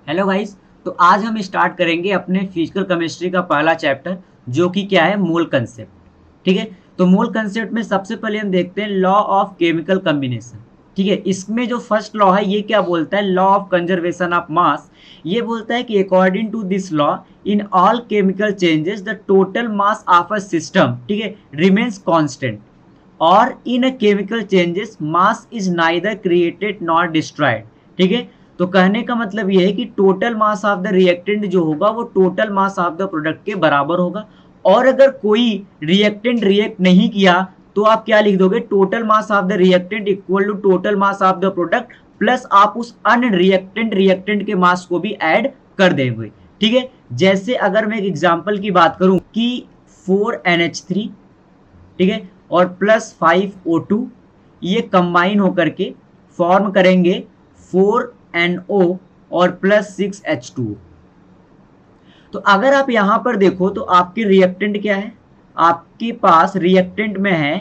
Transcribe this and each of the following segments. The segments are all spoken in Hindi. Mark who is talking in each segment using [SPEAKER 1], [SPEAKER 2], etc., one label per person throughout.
[SPEAKER 1] Hello guys. तो आज हम स्टार्ट करेंगे अपने फिजिकल केमिस्ट्री का पहला चैप्टर, जो कि क्या है, मोल कंसेप्ट। ठीक है। तो मोल कंसेप्ट में सबसे पहले हम देखते हैं लॉ ऑफ केमिकल कॉम्बिनेशन। ठीक है। इसमें जो फर्स्ट लॉ है ये क्या बोलता है, law of conservation of mass. ये बोलता है कि according to this law in all chemical changes the total mass of a system, ठीक है, रिमेन्स कांस्टेंट, और in a chemical changes mass is neither created not destroyed. ठीक है। तो कहने का मतलब ये है कि total mass of the reactant जो होगा वो total mass of the product के बराबर होगा। और अगर कोई रिएक्टेंट रिएक्ट नहीं किया तो आप क्या लिख दोगे, total mass of the reactant equal to total mass of the product plus आप उस अनरिएक्टेंट रिएक्टेंट के मास को भी ऐड कर देंगे। ठीक है। जैसे अगर मैं एक एग्जांपल की बात करूं कि 4NH3, ठीक है, और +5O2 ये कंबाइन होकर के फॉर्म करेंगे 4NO और +6H2। तो अगर आप यहां पर देखो तो आपके रिएक्टेंट क्या है, आपके पास रिएक्टेंट में है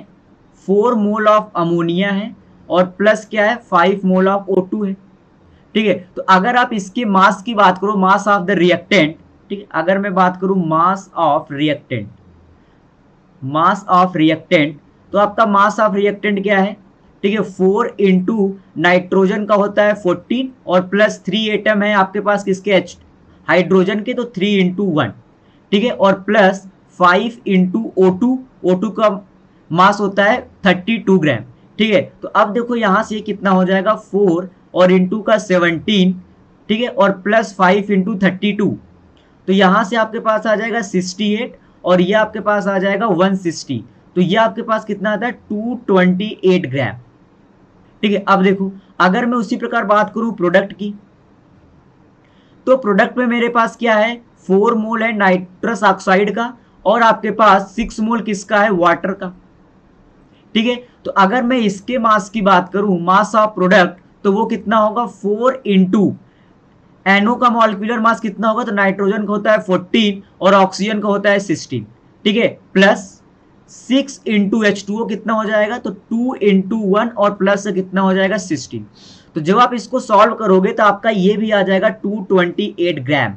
[SPEAKER 1] 4 मोल ऑफ अमोनिया है और प्लस क्या है 5 मोल ऑफ O2 है। ठीक है। तो अगर आप इसके मास की बात करो, मास ऑफ द रिएक्टेंट, ठीक है, अगर मैं बात करूं mass of reactant, mass of reactant, तो आपका मास ऑफ रिएक्टेंट क्या है, ठीक है, 4 इंटू नाइट्रोजन का होता है 14 और +3 एटम है आपके पास किसके, एच हाइड्रोजन के, तो 3 इंटू 1। ठीक है। और +5 इंटू O2, O2 का मास होता है 32 ग्राम। ठीक है। तो अब देखो यहां से कितना हो जाएगा, 4 और इंटू का 17, ठीक है, और +5 इंटू 32, तो यहां से आपके पास आ जाएगा 68 और ये आपके पास आ जाएगा 160। तो ये आपके पास कितना आता है, 228 ग्राम। ठीक है। अब देखो अगर मैं उसी प्रकार बात करूं प्रोडक्ट की, तो प्रोडक्ट में मेरे पास क्या है, 4 मोल है नाइट्रस ऑक्साइड का और आपके पास 6 मोल किसका है, वाटर का। ठीक है। तो अगर मैं इसके मास की बात करूं, मास ऑफ प्रोडक्ट, तो वो कितना होगा, 4 इंटू NO का मॉलिक्यूलर मास कितना होगा, तो नाइट्रोजन का होता है 14 और ऑक्सीजन का होता है 16। ठीक है। प्लस 6 इंटू H2O कितना हो जाएगा, तो 2 इंटू 1 और प्लस से कितना हो जाएगा 16। तो जब आप इसको सॉल्व करोगे तो आपका ये भी आ जाएगा 228 ग्राम।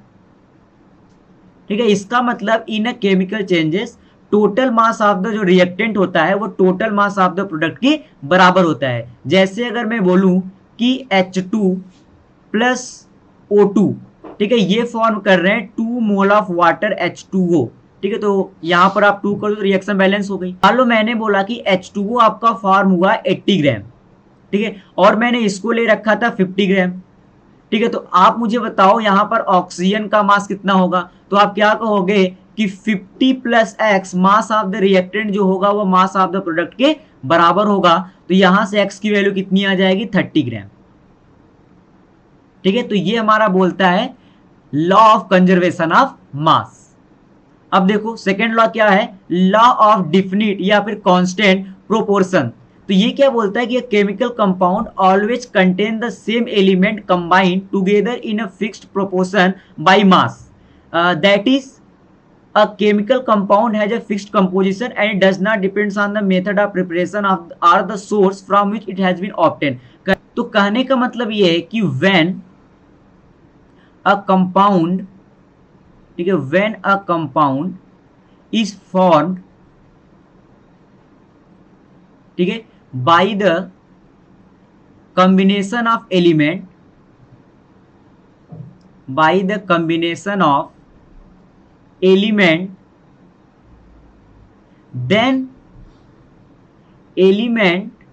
[SPEAKER 1] ठीक है। इसका मतलब in a chemical changes total mass of the जो रिएक्टेंट होता है वो total mass of the product के बराबर होता है। जैसे अगर मैं बोलूं कि H2 प्लस O2, ठीक है, ये फॉर्म कर रहे हैं 2 मोल ऑफ वाटर H2O। ठीक है। तो यहां पर आप 2 कर दो तो रिएक्शन बैलेंस हो गई। मान लो मैंने बोला कि H2O आपका फॉर्म हुआ 80 ग्राम, ठीक है, और मैंने इसको ले रखा था 50 ग्राम। ठीक है। तो आप मुझे बताओ यहां पर ऑक्सीजन का मास कितना होगा, तो आप क्या कहोगे कि 50 plus x mass of the reactant जो होगा वो मास ऑफ द प्रोडक्ट के बराबर होगा। तो यहां से एक्स की वैल्यू कितनी आ जाएगी, 30 ग्राम। ठीक है। तो ये हमारा बोलता है लॉ ऑफ कंजर्वेशन ऑफ मास। अब देखो सेकेंड लॉ क्या है, लॉ ऑफ डिफिनिट या फिर कांस्टेंट प्रोपोर्शन। तो ये क्या बोलता है कि chemical compound always contain the same element combined together in a fixed proportion by mass, that is a chemical compound has a fixed composition and it does not depends on the method of preparation of or the source from which it has been obtained। तो कहने का मतलब ये है कि when a compound, ठीक है, when a compound is formed, ठीक है, by the combination of element, by the combination of element, then element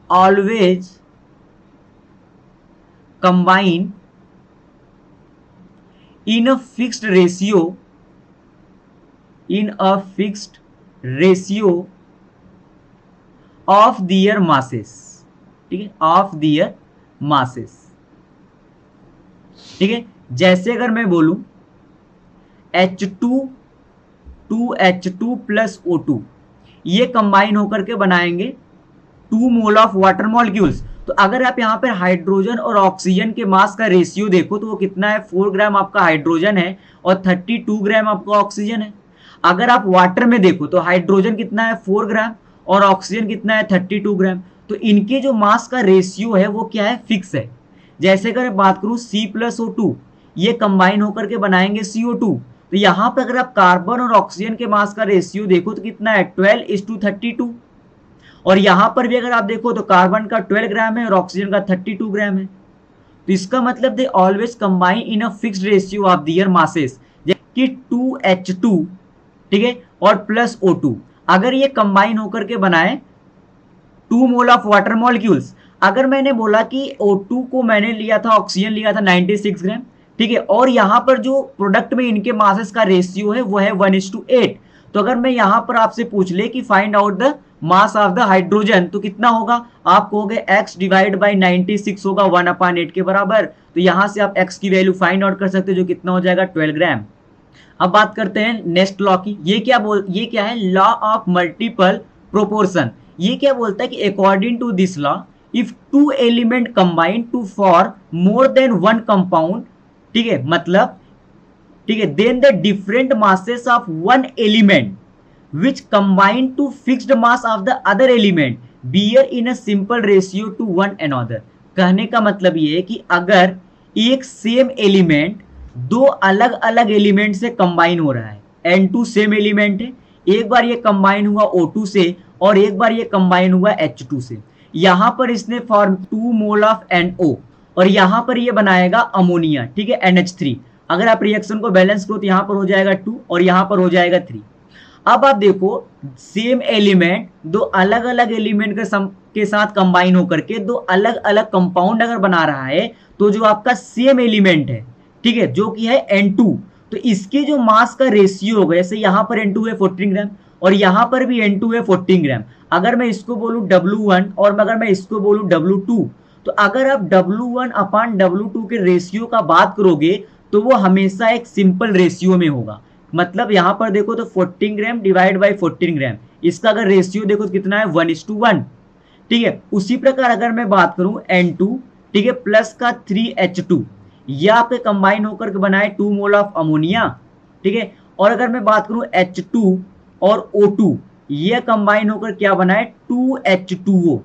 [SPEAKER 1] always combine in a fixed ratio, in a fixed ratio of their masses। ठीक है, of their masses। ठीक है। जैसे अगर मैं बोलूं H2 2H2 प्लस O2 ये कंबाइन होकर के बनाएंगे 2 मोल ऑफ वाटर मॉलिक्यूल्स। तो अगर आप यहाँ पर हाइड्रोजन और ऑक्सीजन के मास का रेशियो देखो तो वो कितना है, 4 ग्राम आपका हाइड्रोजन है और 32 ग्राम आपका ऑक्सीजन है। अगर आप वाटर में देखो तो हाइड्रोजन कितना है, 4 ग्राम, और ऑक्सीजन कितना है, 32 ग्राम। तो इनके जो मास का रेशियो है वो क्या है, फिक्स है। जैसे अगर बात करूं C+O2, ये कंबाइन होकर के बनाएंगे CO2। तो यहां पर अगर आप कार्बन और ऑक्सीजन के मास का रेशियो देखो तो कितना है 12:32। और यहां पर भी अगर आप देखो तो कार्बन का 12 ग्राम है और ऑक्सीजन का 32 ग्राम है। तो इसका मतलब they always combine in a fixed ratio of their masses, कि 2H2, ठीक है, और प्लस O2। अगर ये कंबाइन होकर के बनाए 2 मोल ऑफ वाटर मॉलिक्यूल्स, अगर मैंने बोला कि O2 को मैंने लिया था, ऑक्सीजन लिया था 96 ग्राम, ठीक है, और यहां पर जो प्रोडक्ट में इनके मासेस का रेशियो है वो है 1:8। तो अगर मैं यहां पर आपसे पूछ ले कि find out the mass of the hydrogen, तो कितना होगा? आप कहोगे x डिवाइड बाई 96 होगा 1/8 के बराबर। तो यहां से आप x की वैल्यू फाइंड आउट कर सकते हो, जो कितना हो जाएगा 12 ग्राम। अब बात करते हैं नेक्स्ट लॉ की। ये क्या है? Law of multiple proportion. ये क्या बोलता है कि according to this law, if two element combine to form more than one compound, ठीक है, मतलब, ठीक है, then the different masses of one element which combine to fixed mass of the other element bear in a simple ratio to one another. कहने का मतलब ये है कि अगर एक सेम एलिमेंट दो अलग अलग एलिमेंट से कंबाइन हो रहा है, N2 सेम एलिमेंट है, एक बार ये कंबाइन हुआ O2 से और एक बार ये कंबाइन हुआ H2 से, यहां पर इसने फॉर्म 2 मोल ऑफ NO और यहां पर ये बनाएगा अमोनिया, ठीक है, NH3। अगर आप रिएक्शन को बैलेंस करो तो यहां पर हो जाएगा 2 और यहां पर हो जाएगा 3। अब आप देखो सेम एलिमेंट दो अलग अलग एलिमेंट के साथ कंबाइन होकर के दो अलग अलग कंपाउंड अगर बना रहा है, तो जो आपका सेम एलिमेंट है, ठीक है, जो कि है N2, तो इसके जो मास का रेशियो होगा, जैसे यहां पर N2 है 14 ग्राम और यहां पर भी N2 है 14 ग्राम। अगर मैं इसको बोलूं W1 और अगर मैं इसको बोलूं W2, तो अगर आप W1 अपान W2 के रेशियो का बात करोगे तो वो हमेशा एक सिंपल रेशियो में होगा। मतलब यहां पर देखो तो 14 ग्राम डिवाइड बाई 14 ग्राम, इसका अगर रेशियो देखो तो कितना है 1:1, ठीक है। उसी प्रकार अगर मैं बात करूं N2, ठीक है, प्लस का 3H2, ये आपके कंबाइन होकर के बनाए 2 मोल ऑफ अमोनिया, ठीक है। और अगर मैं बात करूं H2 और O2, ये कंबाइन होकर क्या बनाए 2H2O,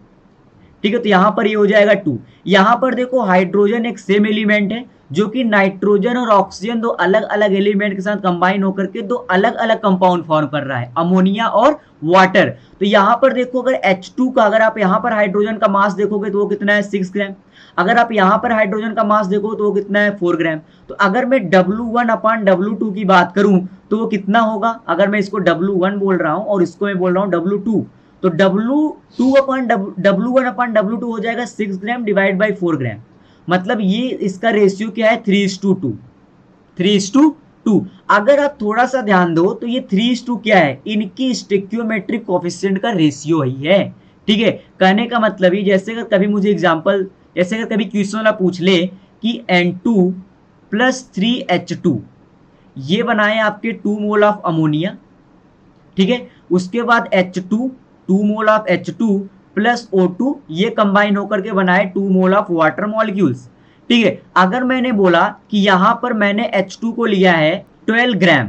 [SPEAKER 1] ठीक है। तो यहां पर ये हो जाएगा 2। यहां पर देखो हाइड्रोजन एक सेम एलिमेंट है, जो कि नाइट्रोजन और ऑक्सीजन दो अलग अलग एलिमेंट के साथ कंबाइन होकर के दो अलग अलग कंपाउंड फॉर्म कर रहा है, अमोनिया और वाटर। तो यहां पर देखो अगर H2 का, अगर आप यहां पर हाइड्रोजन का मास देखोगे तो वो कितना है 6 ग्राम। अगर आप यहां पर हाइड्रोजन का मास देखो तो वो कितना है 4 ग्राम। तो अगर मैं W1 अपान W2 की बात करूं तो वो कितना होगा? अगर मैं इसको W1 बोल रहा हूं और इसको मैं बोल रहा हूं W2, तो W1 अपान W2 हो जाएगा 6 ग्राम डिवाइड बाई 4 ग्राम। मतलब ये इसका रेशियो क्या है 3:2, 3:2। अगर आप थोड़ा सा ध्यान दो तो ये 3:2 क्या है? इनकी स्टोइकियोमेट्रिक कोएफिशिएंट का रेशियो ही है, ठीक है। कहने का मतलब ही, जैसे अगर कभी मुझे एग्जांपल, जैसे अगर कभी क्वेश्चन वाला पूछ ले कि N2 प्लस 3H2 ये बनाए आपके 2 मोल ऑफ अमोनिया, ठीक है, उसके बाद H2 2 mole of H2 plus O2 ये कंबाइन होकर के बनाए 2 मोल ऑफ वाटर मॉलिक्यूल्स, ठीक है। अगर मैंने बोला कि यहां पर मैंने H2 को लिया है 12 ग्राम,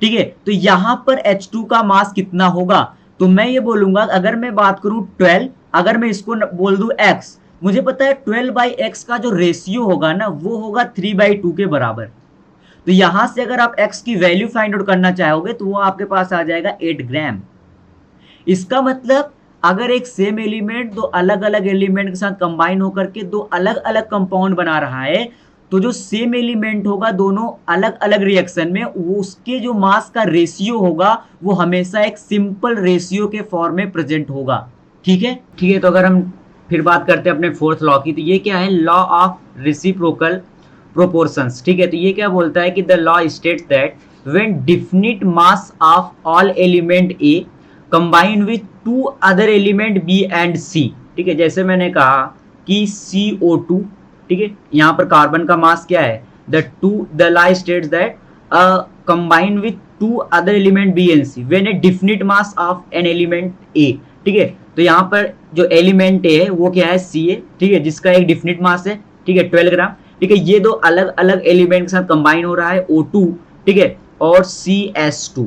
[SPEAKER 1] ठीक है, तो यहां पर H2 का मास कितना होगा? तो मैं ये बोलूंगा, अगर मैं बात करूं 12, अगर मैं इसको बोल दूं x, मुझे पता है 12/x का जो रेशियो होगा ना वो होगा 3/2 के बराबर। तो यहां से अगर आप x की वैल्यू फाइंड आउट करना चाहोगे तो वो आपके पास आ जाएगा 8 ग्राम। इसका मतलब अगर एक सेम एलिमेंट दो अलग अलग एलिमेंट के साथ कंबाइन होकर के दो अलग अलग कंपाउंड बना रहा है, तो जो सेम एलिमेंट होगा दोनों अलग अलग रिएक्शन में, वो उसके जो मास का रेशियो होगा वो हमेशा एक सिंपल रेशियो के फॉर्म में प्रेजेंट होगा, ठीक है, ठीक है। तो अगर हम फिर बात करते हैं अपने फोर्थ लॉ की, तो ये क्या है? लॉ ऑफ रेसिप्रोकल प्रोपोर्शंस, ठीक है। तो ये क्या बोलता है कि the law states that when definite mass of all element A combine with 2 other element B and C, ठीक है। जैसे मैंने कहा कि CO2, ठीक है, यहाँ पर कार्बन का मास क्या है? The law states that combine with 2 other element B and C when A definite mass of an element A, ठीक है। तो यहाँ पर जो एलिमेंट A है वो क्या है? Ca, ठीक है, जिसका एक डेफिनिट मास है, ठीक है, 12 ग्राम, ठीक है। ये दो अलग अलग एलिमेंट के साथ कंबाइन हो रहा है O2, ठीक है, और CS2,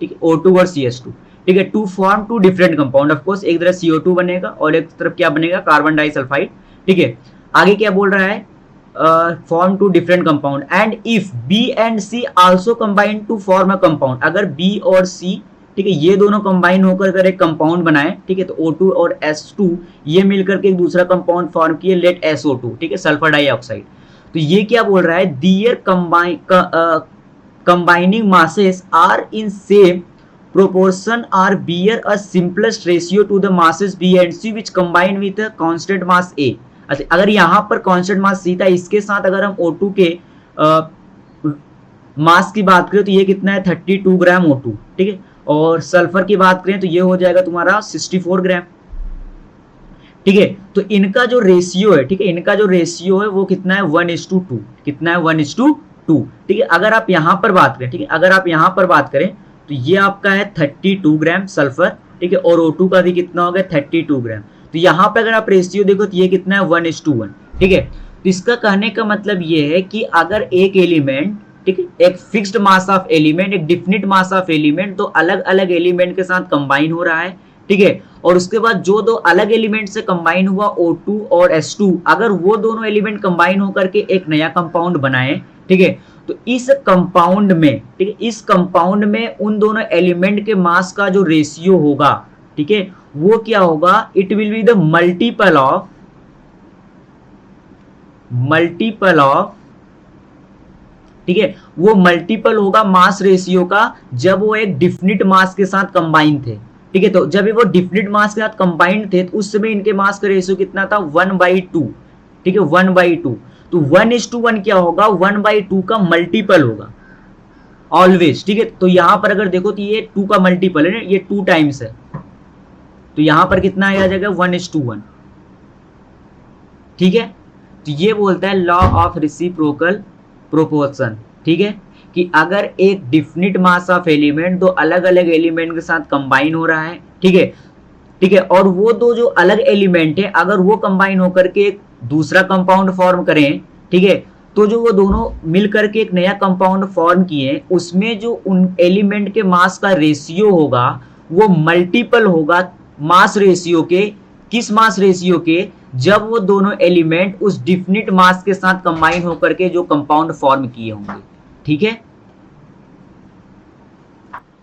[SPEAKER 1] ठीक है, O2 और CS2, ठीक है, to form 2 different compound. Of course एक तरफ CO2 बनेगा और एक तरफ क्या बनेगा? कार्बन डाइसल्फाइड, ठीक है। आगे क्या बोल रहा है, form two different compound and if B and C also combine to form a compound, अगर बी और सी, ठीक है, ये दोनों कंबाइन होकर अगर एक कंपाउंड बनाए, ठीक है, तो O2 और S2 ये मिलकर के एक दूसरा कंपाउंड फॉर्म किए, लेट SO2, ठीक है, सल्फर डाइऑक्साइड। तो ये क्या बोल रहा है, दियर combining masses are in same proportion or bear a simplest ratio to the masses B and C which combine with a constant mass A। अच्छा, अगर यहाँ पर कांस्टेंट मास C था, इसके साथ अगर हम O2 के मास की बात करें तो ये कितना है 32 ग्राम O2, ठीक है, और सल्फर की बात करें तो ये हो जाएगा तुम्हारा 64 ग्राम, ठीक है। तो इनका जो रेशियो है, ठीक है, इनका जो रेशियो है वो कितना है 1:2, कितना है 1:2, ठीक है। अगर आप यहां पर बात करें, ठीक है, अगर आप यहां पर बात करें तो ये आपका है 32 ग्राम सल्फर, ठीक है, और O2 का भी कितना हो गया 32 ग्राम। तो यहां पर अगर आप रेशियो देखो तो ये कितना है 1:1, ठीक है। तो इसका कहने का मतलब ये है कि अगर एक एलिमेंट, ठीक है, एक फिक्स्ड मास ऑफ एलिमेंट, एक डिफिनिट मास ऑफ एलिमेंट, तो अलग अलग एलिमेंट के साथ कंबाइन हो रहा है, ठीक है, और उसके बाद जो दो अलग एलिमेंट से कंबाइन हुआ O2 और S2, अगर वो दोनों एलिमेंट कंबाइन होकर के एक नया कंपाउंड बनाए, ठीक है, तो इस कंपाउंड में, ठीक है, इस कंपाउंड में उन दोनों एलिमेंट के मास का जो रेशियो होगा, ठीक है, वो क्या होगा, it will be the multiple of, ठीक है, वो मल्टीपल होगा मास रेशियो का जब वो एक डिफिनिट मास के साथ कंबाइन थे, ठीक है। तो जब वो डिफिनिट मास के साथ कंबाइंड थे तो उस समय इनके मास का रेशियो कितना था 1/2, ठीक है, 1/2। तो 1:1 क्या होगा, 1/2 का मल्टीपल होगा ऑलवेज, ठीक है। तो यहां पर अगर देखो तो ये 2 का मल्टीपल है ना, ये 2 टाइम्स है, तो यहां पर कितना आ जाएगा 1:1, ठीक है। तो ये बोलता है लॉ ऑफ रेसिप्रोकल प्रोपोर्शन, ठीक है, कि अगर एक डिफिनिट मास ऑफ एलिमेंट दो अलग अलग एलिमेंट के साथ कंबाइन हो रहा है, ठीक है, ठीक है, और वो दो जो अलग एलिमेंट है अगर वो कंबाइन होकर के एक दूसरा कंपाउंड फॉर्म करें, ठीक है, तो जो वो दोनों मिलकर के एक नया कंपाउंड फॉर्म किए, उसमें जो उन एलिमेंट के मास का रेशियो होगा वो मल्टीपल होगा मास रेशियो के, किस मास रेशियो के, जब वो दोनों एलिमेंट उस डिफिनिट मास के साथ कंबाइन होकर के जो कंपाउंड फॉर्म किए होंगे, ठीक है।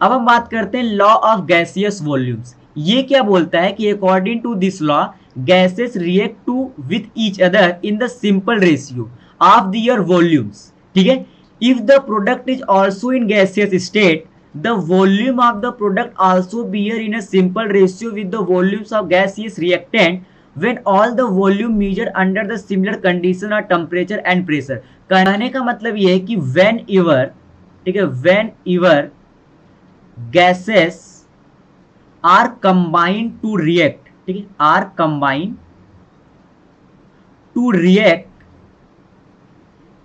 [SPEAKER 1] अब हम बात करते हैं लॉ ऑफ गैसियस वॉल्यूम्स। ये क्या बोलता है कि according to this law gases react to with each other in the simple ratio of their volumes, ठीक है। If the product is also in gaseous state the volume of the product also bear in a simple ratio with the volumes of gaseous reactant when all the volume measured under the similar condition or temperature and pressure। कहने का मतलब ये है कि whenever, ठीक है, whenever gases are combined to react, ठीक है, are combined to react,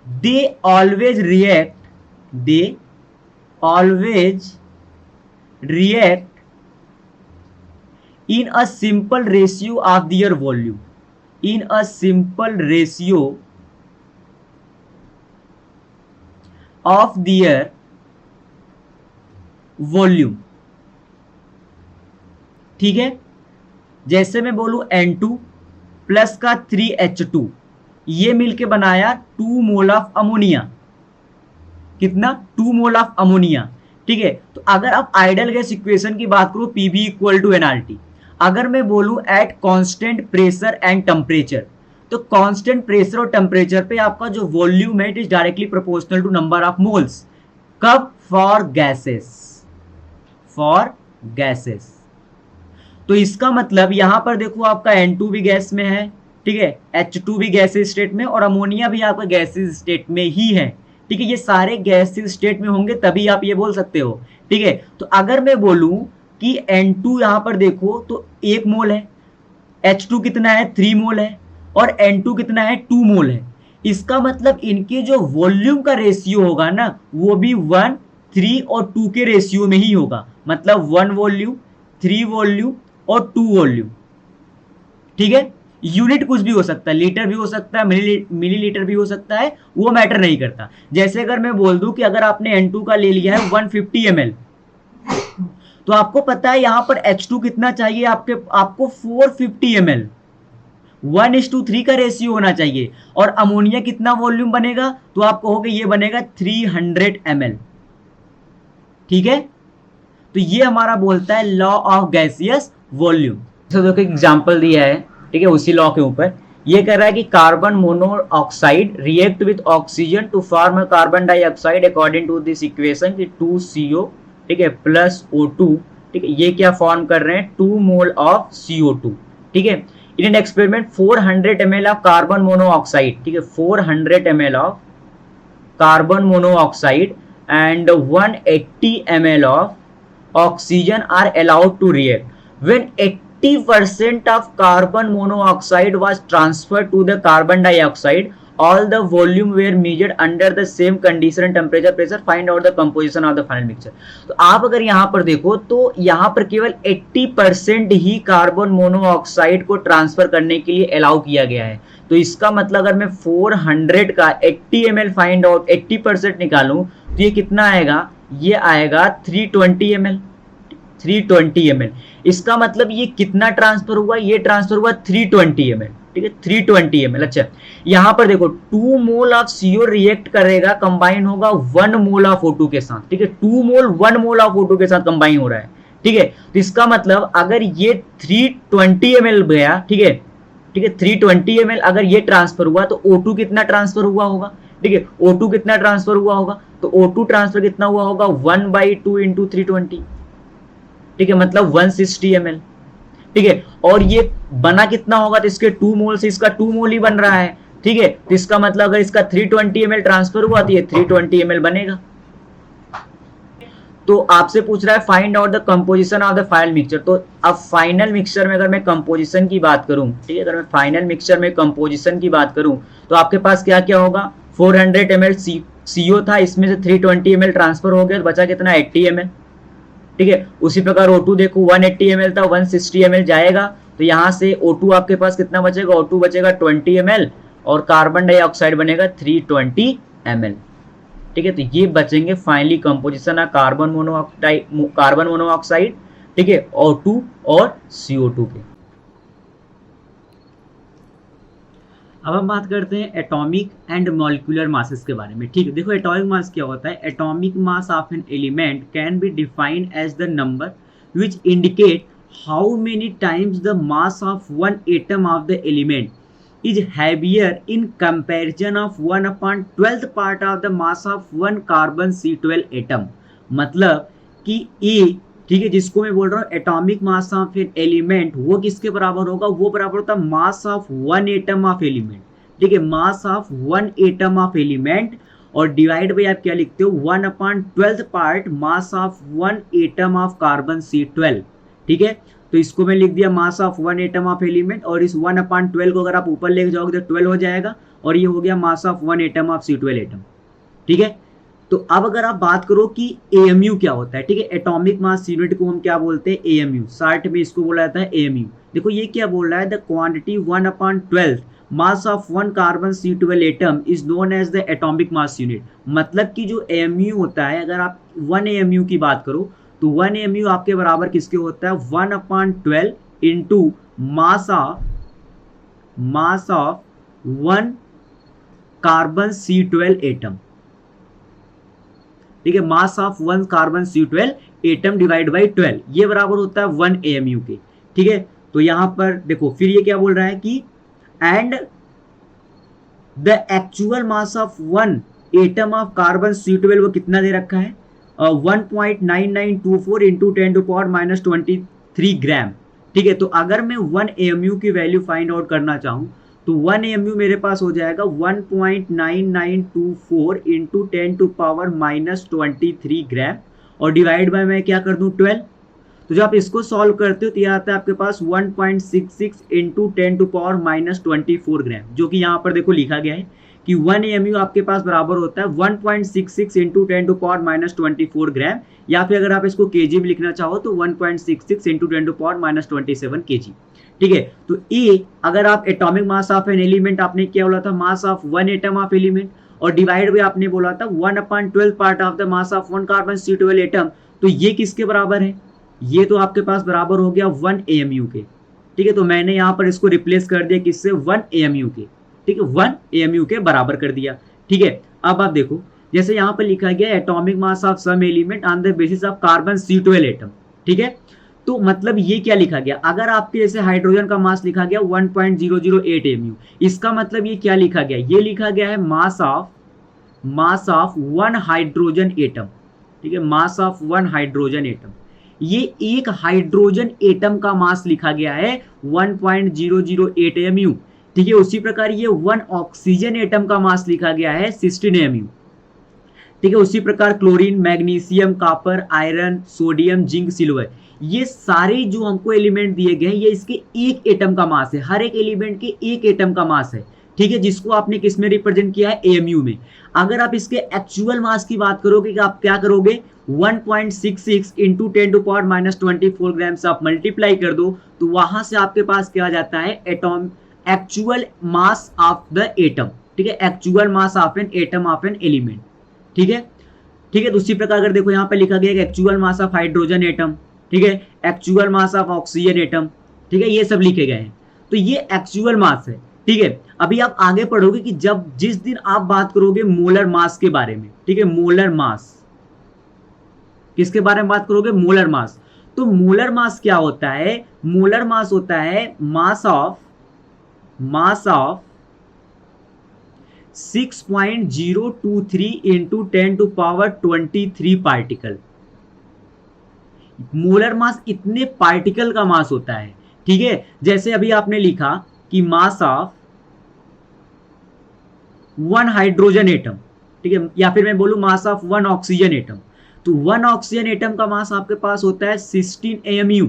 [SPEAKER 1] they always react in a simple ratio of their volume, in a simple ratio of their volume, ठीक है। जैसे मैं बोलूं N2 प्लस का 3H2 ये मिलके बनाया 2 मोल ऑफ अमोनिया, कितना 2 मोल ऑफ अमोनिया, ठीक है। तो अगर आप आइडियल गैस इक्वेशन की बात करो PV इक्वल टू NRT, अगर मैं बोलूं at constant pressure and temperature, तो कांस्टेंट प्रेशर और टेम्परेचर पे आपका जो वॉल्यूम है it is directly proportional to number of moles. कब, फॉर गैसेस। तो इसका मतलब यहां पर देखो आपका N2 भी गैस में है, ठीक है, H2 भी गैसेस स्टेट में और अमोनिया भी आपका गैसेस स्टेट में ही है, ठीक है। ये सारे गैसेस स्टेट में होंगे तभी आप ये बोल सकते हो, ठीक है। तो अगर मैं बोलूं कि N2 यहां पर देखो तो 1 मोल है, H2 कितना है 3 मोल है और N2 कितना है 2 मोल है। इसका मतलब इनके जो वॉल्यूम का रेशियो होगा ना वो भी 1, 3 और 2 के रेशियो में ही होगा, मतलब 1 वॉल्यूम, 3 वॉल्यूम और 2 वॉल्यूम, ठीक है। यूनिट कुछ भी हो सकता है, लीटर भी हो सकता है, मिलीलीटर भी हो सकता है, वो मैटर नहीं करता। जैसे अगर मैं बोल दूं कि अगर आपने N2 का ले लिया है 150 ml, तो आपको पता है यहां पर H2 कितना चाहिए आपको 450 ml, 1:3 का रेशियो होना चाहिए। और अमोनिया कितना वॉल्यूम बनेगा, तो आप कहोगे ये बनेगा 300 ml। ठीक है, तो ये हमारा बोलता है लॉ ऑफ गैसियस वॉल्यूम। तो देखो एग्जांपल दिया है, ठीक है, उसी लॉ के ऊपर ये कह रहा है कि carbon monoxide react with oxygen to form carbon dioxide according to this equation कि 2CO, ठीक है, प्लस O2, ठीक है, ये क्या फॉर्म कर रहे हैं 2 मोल ऑफ CO2। ठीक है, in an experiment 400 ml of carbon monoxide, ठीक है, 400 ml of carbon monoxide and 180 ml of oxygen are allowed to react. When 80% of carbon monoxide was transferred to the carbon dioxide, all the volume were measured under the same condition and temperature pressure. Find out the composition of the final mixture. तो आप अगर यहाँ पर देखो तो यहाँ पर केवल 80% ही कार्बन मोनोऑक्साइड को ट्रांसफर करने के लिए अलाउ किया गया है। तो इसका मतलब अगर मैं 400 का 80 ml फाइंड आउट 80% निकालूं तो ये कितना आएगा, ये आएगा 320 ml। 320 ml, इसका मतलब ये कितना ट्रांसफर हुआ, ये ट्रांसफर हुआ 320 ml। ठीक है, 320 ml। अच्छा, यहां पर देखो 2 मोल ऑफ CO रिएक्ट करेगा, कंबाइन होगा 1 मोल ऑफ O2 के साथ। ठीक है, 2 मोल 1 मोल ऑफ O2 के साथ कंबाइन हो रहा है। ठीक है, तो इसका मतलब अगर ये 320 ml गया, ठीक है, ठीक है, 320 ml अगर ये ट्रांसफर हुआ तो O2 कितना ट्रांसफर हुआ होगा। ठीक है, O2 कितना ट्रांसफर हुआ होगा, तो O2 ट्रांसफर कितना हुआ होगा 1/2 इंटू 320। ठीक है, मतलब 160 ml। ठीक है, और ये बना कितना होगा, तो इसके 2 मोल से इसका 2 मोल ही बन रहा है। ठीक है, तो इसका मतलब अगर इसका 320 ml ट्रांसफर हुआ तो ये 320 ml बनेगा। तो आपसे पूछ रहा है find out the composition of the final mixture. तो अब फाइनल मिक्सचर में अगर मैं कंपोजिशन की बात करूं, ठीक है, अगर मैं फाइनल मिक्सचर में कंपोजिशन की बात करूं तो आपके पास क्या क्या होगा, 400 ml CO था, इसमें से 320 ml ट्रांसफर हो गया तो बचा कितना 80 ml। ठीक है, उसी प्रकार O2 देखो 180 ml था, 160 ml जाएगा, तो यहां से O2 आपके पास कितना बचेगा, O2 बचेगा 20 ml और कार्बन डाइऑक्साइड बनेगा 320 ml। ठीक है, तो ये बचेंगे फाइनली कंपोजिशन है कार्बन मोनोऑक्साइड, ठीक है, O2 और CO2 के। अब हम बात करते हैं एटॉमिक एंड मॉलिक्यूलर मासेस के बारे में। ठीक है, देखो एटॉमिक मास क्या होता है। Atomic mass of an element can be defined as the number which indicate how many times the mass of one atom of the element is heavier in comparison of 1/12th part of the mass of one carbon C12 atom। मतलब कि E, ठीक है, जिसको मैं बोल रहा हूँ atomic mass of an element, वो किसके बराबर होगा, वो बराबर होता है मास of one atom of element. ठीक है, मास of one atom of element और डिवाइड बाई आप क्या लिखते हो 1/12th part mass of one atom of carbon C12। ठीक है, तो इसको मैं लिख दिया मास of one atom of element और इस 1/12 को अगर आप ऊपर लेके जाओगे तो 12 हो जाएगा और ये हो गया मास of one atom of C12 atom. ठीक है, तो अब अगर आप बात करो कि AMU क्या होता है, ठीक है, एटॉमिक मास यूनिट को हम क्या बोलते हैं AMU, शार्ट में इसको बोला जाता है AMU। देखो ये क्या बोल रहा है, the quantity 1/12 mass of one carbon C12 atom is known as the atomic mass unit. मतलब कि जो AMU होता है, अगर आप 1 AMU की बात करो तो 1 AMU आपके बराबर किसके होता है 1/12 into mass of one carbon C12 atom. ठीक है, मास of one carbon C12 atom divide by 12, ये बराबर होता है 1 AMU के। ठीक है, तो यहां पर देखो फिर ये क्या बोल रहा है कि and the actual mass of one atom of carbon C12 वो कितना दे रखा है 1.9924 इंटू 10⁻⁻23 ग्राम। ठीक है, तो अगर मैं 1 AMU की वैल्यू फाइंड आउट करना चाहूं तो 1 AMU मेरे पास हो जाएगा 1.9924 इंटू 10⁻⁻23 ग्राम और डिवाइड बाय मैं क्या कर दूं 12। तो जब आप इसको सॉल्व करते हो तो यह आता है आपके पास 1.66 इंटू 10⁻⁻24 ग्राम, जो कि यहाँ पर देखो लिखा गया है कि 1 AMU आपके पास बराबर होता है 1.66 इंटू 10⁻⁻24 ग्राम, या फिर अगर आप इसको केजी में लिखना चाहो तो 1.66 इंटू 10⁻⁻27 केजी। ठीक है, तो E अगर आप atomic mass of an element आपने क्या बोला था मास of one atom of element और डिवाइड बाय आपने बोला था 1/12 part of the mass of one carbon C12 atom, तो ये किसके बराबर है, ये तो आपके पास बराबर हो गया 1 AMU के। ठीक है, तो मैंने यहाँ पर इसको रिप्लेस कर दिया किससे, 1 AMU के, ठीक है, 1 AMU के बराबर कर दिया। ठीक है, अब आप देखो जैसे यहाँ पर लिखा गया atomic mass of some element on the basis of carbon C12 atom. ठीक है, तो मतलब ये क्या लिखा गया, अगर आपके जैसे हाइड्रोजन का मास लिखा गया 1.008 AMU, इसका मतलब ये क्या लिखा गया, ये लिखा गया है मास ऑफ 1 हाइड्रोजन एटम। ठीक है, मास ऑफ 1 हाइड्रोजन एटम, ये एक हाइड्रोजन एटम का मास लिखा गया है 1.008 AMU। ठीक है, उसी प्रकार ये 1 ऑक्सीजन एटम का मास लिखा गया है 16 AMU। ठीक है, उसी प्रकार chlorine, magnesium, copper, iron, sodium, zinc, silver, ये सारे जो हमको एलिमेंट दिए गए हैं ये इसके एक एटम का मास है, हर एक एलिमेंट के एक एटम का मास है। ठीक है, जिसको आपने किस में रिप्रेजेंट किया है, AMU में। अगर आप इसके एक्चुअल मास की बात करोगे कि आप क्या करोगे, 1.66 इंटू 10⁻24 ग्राम से आप मल्टीप्लाई कर दो, तो वहां से आपके पास क्या आ जाता है, atom actual mass of the atom. ठीक है, actual mass of an atom of an element. ठीक है, ठीक है, तो उसी प्रकार अगर देखो यहाँ पे लिखा गया है actual mass of hydrogen atom, ठीक है, actual mass of oxygen atom, ठीक है, ये सब लिखे गए हैं, तो ये एक्चुअल मास है। ठीक है, अभी आप आगे पढ़ोगे कि जब जिस दिन आप बात करोगे मोलर मास के बारे में, ठीक है, मोलर मास, किसके बारे में बात करोगे, मोलर मास। तो मोलर मास क्या होता है, मोलर मास होता है मास of 6.023 into 10⁻23 particle. Molar mass इतने पार्टिकल का मास होता है। ठीक है, जैसे अभी आपने लिखा कि मास ऑफ 1 हाइड्रोजन एटम, ठीक है, या फिर मैं बोलूं मास ऑफ 1 ऑक्सीजन एटम, तो 1 ऑक्सीजन एटम का मास आपके पास होता है 16 AMU।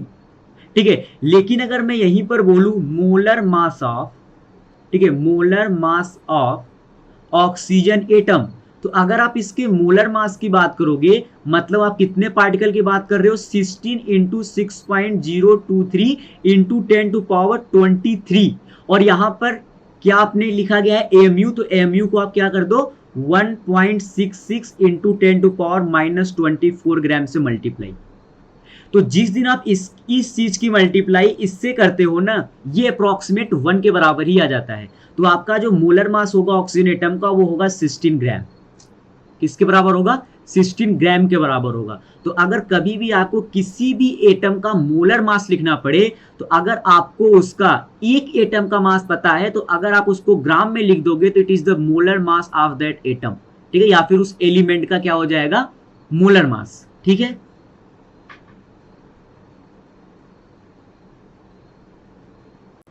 [SPEAKER 1] ठीक है, लेकिन अगर मैं यहीं पर बोलूं मोलर मास ऑफ, ठीक है, molar mass of oxygen atom, तो अगर आप इसके मोलर मास की बात करोगे मतलब आप कितने पार्टिकल की बात कर रहे हो, 16 इंटू 6.023 इंटू 10⁻23, और यहां पर क्या आपने लिखा गया है AMU, तो AMU को आप क्या कर दो 1.66 इंटू 10⁻24 ग्राम से मल्टीप्लाई। तो जिस दिन आप इस चीज की मल्टीप्लाई इससे करते हो ना, ये अप्रोक्सीमेट 1 के बराबर ही आ जाता है। तो आपका जो मोलर मास होगा ऑक्सीजन एटम का वो होगा 16 ग्राम। किसके बराबर होगा, 16 ग्राम के बराबर होगा। तो अगर कभी भी आपको किसी भी एटम का मोलर मास लिखना पड़े, तो अगर आपको उसका एक एटम का मास पता है, तो अगर आप उसको ग्राम में लिख दोगे तो it is the molar mass of that atom. ठीक है, या फिर उस एलिमेंट का क्या हो जाएगा, मोलर मास। ठीक है,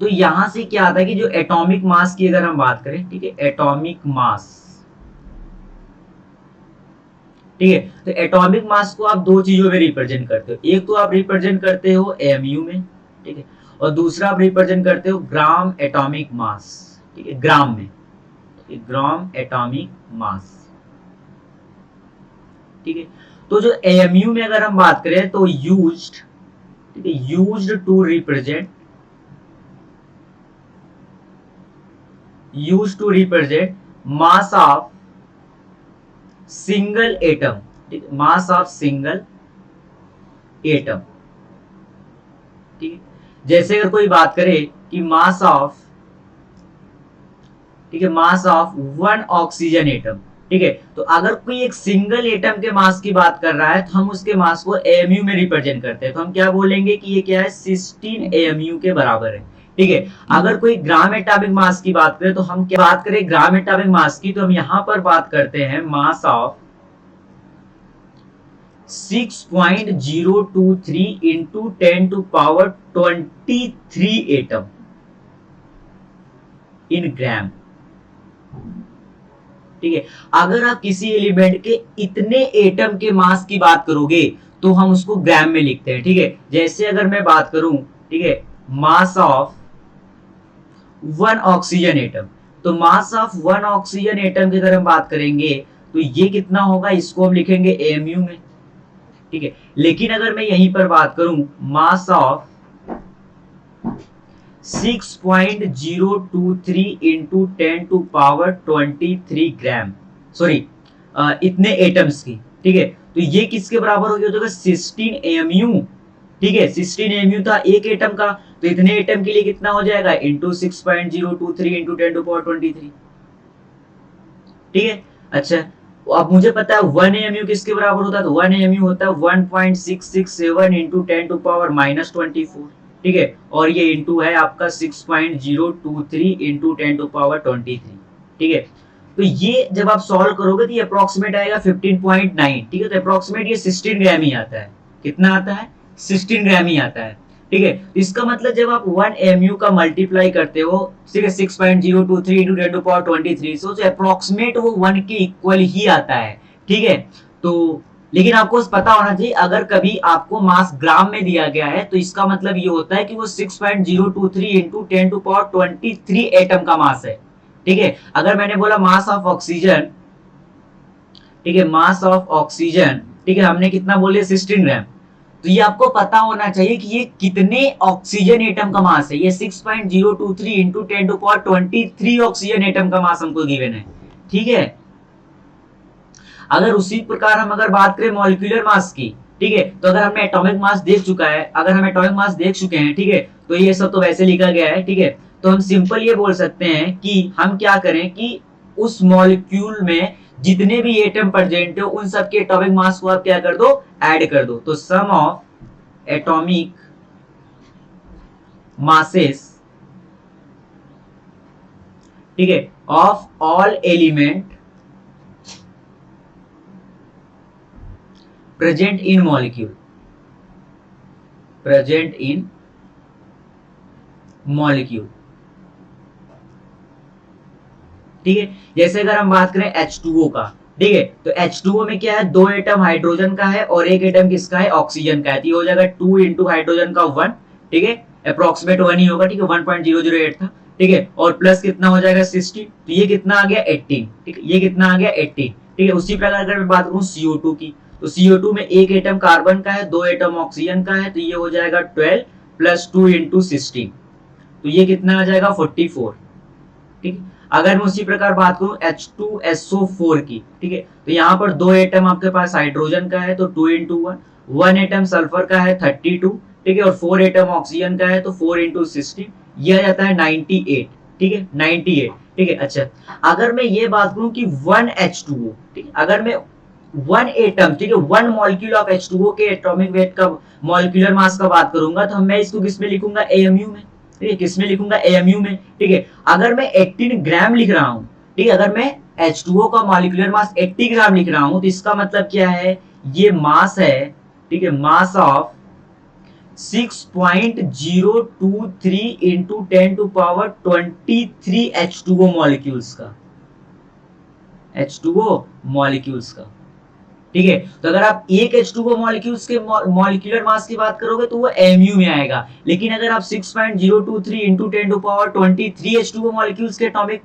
[SPEAKER 1] तो यहां से क्या आता है कि जो एटॉमिक मास की अगर हम बात करें, ठीक है, एटॉमिक मास, ठीक है, तो एटॉमिक मास को आप दो चीजों में रिप्रेजेंट करते हो, एक तो आप रिप्रेजेंट करते हो AMU में, ठीक है, और दूसरा आप रिप्रेजेंट करते हो ग्राम एटॉमिक मास, ठीक है, ग्राम में, ठीक है, ग्राम एटॉमिक मास। ठीक है, तो जो AMU में अगर हम बात करें तो यूज्ड, ठीक है, used to represent mass of single atom, mass of single atom. ठीक है, जैसे अगर कोई बात करे कि मास ऑफ, ठीक है, मास ऑफ 1 ऑक्सीजन एटम, ठीक है, तो अगर कोई एक सिंगल एटम के मास की बात कर रहा है तो हम उसके मास को AMU में रिप्रेजेंट करते हैं, तो हम क्या बोलेंगे कि ये क्या है, 16 AMU के बराबर है। ठीक है, अगर कोई ग्राम एटॉमिक मास की बात करें तो हम क्या बात करें, ग्राम एटॉमिक मास की, तो हम यहां पर बात करते हैं mass of 6.023 into 10⁻23 atom in gram. ठीक है, अगर आप किसी एलिमेंट के इतने एटम के मास की बात करोगे तो हम उसको ग्राम में लिखते हैं। ठीक है, जैसे अगर मैं बात करूं, ठीक है, मास ऑफ 1 ऑक्सीजन एटम, तो मास ऑफ 1 ऑक्सीजन एटम की अगर हम बात करेंगे तो ये कितना होगा, इसको हम लिखेंगे AMU में। ठीक है, लेकिन अगर मैं यहीं पर बात करूं मास ऑफ 6.023 इंटू 10⁻23 ग्राम, सॉरी इतने एटम्स की, ठीक है, तो ये किसके बराबर हो गया, 16 AMU। ठीक है, 16 AMU था एक एटम का, तो तो इतने एटम के लिए कितना हो जाएगा, इंटू 6.023 इंटू 10⁻23। ठीक है। अच्छा, अब मुझे पता है 1 AMU किसके बराबर होता है, तो 1 AMU होता है 1.667 इंटू 10⁻24। ठीक है, और ये इंटू है आपका 6.023 इंटू 10⁻23। ठीक है, तो ये जब आप सॉल्व करोगे तो ये अप्रोक्सीमेट आएगा 15.9। ठीक है, तो अप्रोक्सीमेट ये 16 ग्राम ही आता है। कितना आता है, 16 ग्राम ही आता है। ठीक है, इसका मतलब जब आप 1 MU का मल्टीप्लाई करते हो 6.023 इंटू 10⁻23 से, अप्रोक्सीमेट वो 1 के इक्वल ही आता है। ठीक है, तो लेकिन आपको पता होना चाहिए, अगर कभी आपको मास ग्राम में दिया गया है तो इसका मतलब ये होता है कि वो 6.023 इंटू 10⁻23 एटम का मास है। ठीक है, अगर मैंने बोला मास ऑफ ऑक्सीजन, ठीक है, मास ऑफ ऑक्सीजन, ठीक है, हमने कितना बोले 16 ग्राम, तो ये आपको पता होना चाहिए कि ये कितने ऑक्सीजन एटम का मास है। ये 6.023 इंटू 10⁻23 ऑक्सीजन एटम का मास हमको गिवन है। ठीक है, अगर उसी प्रकार हम अगर बात करें मॉलिक्यूलर मास की, ठीक है, तो अगर हमने एटॉमिक मास देख चुका है, अगर हम एटॉमिक मास देख चुके हैं, ठीक है, तो ये सब तो वैसे लिखा गया है। ठीक है, तो हम सिंपल ये बोल सकते हैं कि हम क्या करें कि उस मॉलिक्यूल में जितने भी एटम प्रेजेंट हो उन सब के एटॉमिक मास को आप क्या कर दो, ऐड कर दो। तो सम ऑफ एटॉमिक मासेस, ठीक है, of all element present in molecule, present in molecule. ठीक है, जैसे अगर हम बात करें H2O का, ठीक है, तो H2O में क्या है, 2 एटम हाइड्रोजन का है और 1 एटम किसका है, ऑक्सीजन का है। तो ये हो जाएगा 2 इंटू हाइड्रोजन का 1, ठीक है, अप्रोक्सीमेट 1 ही होगा। ठीक है, 1.008 था। ठीक है, और प्लस कितना हो जाएगा 16, तो ये कितना आ गया 18। ठीक है, ये कितना आ गया 18। ठीक है, उसी प्रकार अगर मैं बात करूं CO2 की, तो CO2 में 1 एटम कार्बन का है, 2 एटम ऑक्सीजन का है, तो ये हो जाएगा 12 प्लस 2 इंटू 16, तो ये कितना आ जाएगा 44। ठीक है, अगर मैं उसी प्रकार बात करूं H2SO4 की, ठीक है, तो यहाँ पर 2 एटम आपके पास हाइड्रोजन का है, तो 2 इंटू 1, 1 एटम सल्फर का है 32, ठीक है, और 4 एटम ऑक्सीजन का है, तो 4 इंटू 16, यह आ जाता है 98। ठीक है, 98। ठीक है, अच्छा, अगर मैं ये बात करूं कि 1 H2O, ठीक है, अगर मैं 1 एटम, ठीक है, 1 मॉलिक्यूल ऑफ H2O के एटॉमिक वेट का, मॉलिक्यूलर मास का बात करूंगा, तो मैं इसको किसमें लिखूंगा, AMU में। ठीक है, किसमें लिखूंगा, AMU में। ठीक है, अगर मैं 18 ग्राम लिख रहा हूं, ठीक है, अगर मैं H2O का मॉलिक्यूलर मास 80 ग्राम लिख रहा हूं, तो इसका मतलब क्या है, ये मास है, ठीक है, मास ऑफ 6.023 इंटू 10⁻23 H2O मॉलिक्यूल्स का, H2O मॉलिक्यूल्स का। ठीक है, तो अगर आप एक H2O मॉलिक्यूल्स के मॉलिक्यूलर मास की बात करोगे तो वो MU में आएगा, लेकिन अगर आप 6.023 इंटू 10⁻23 H2O मॉलिक्यूल्स के एटॉमिक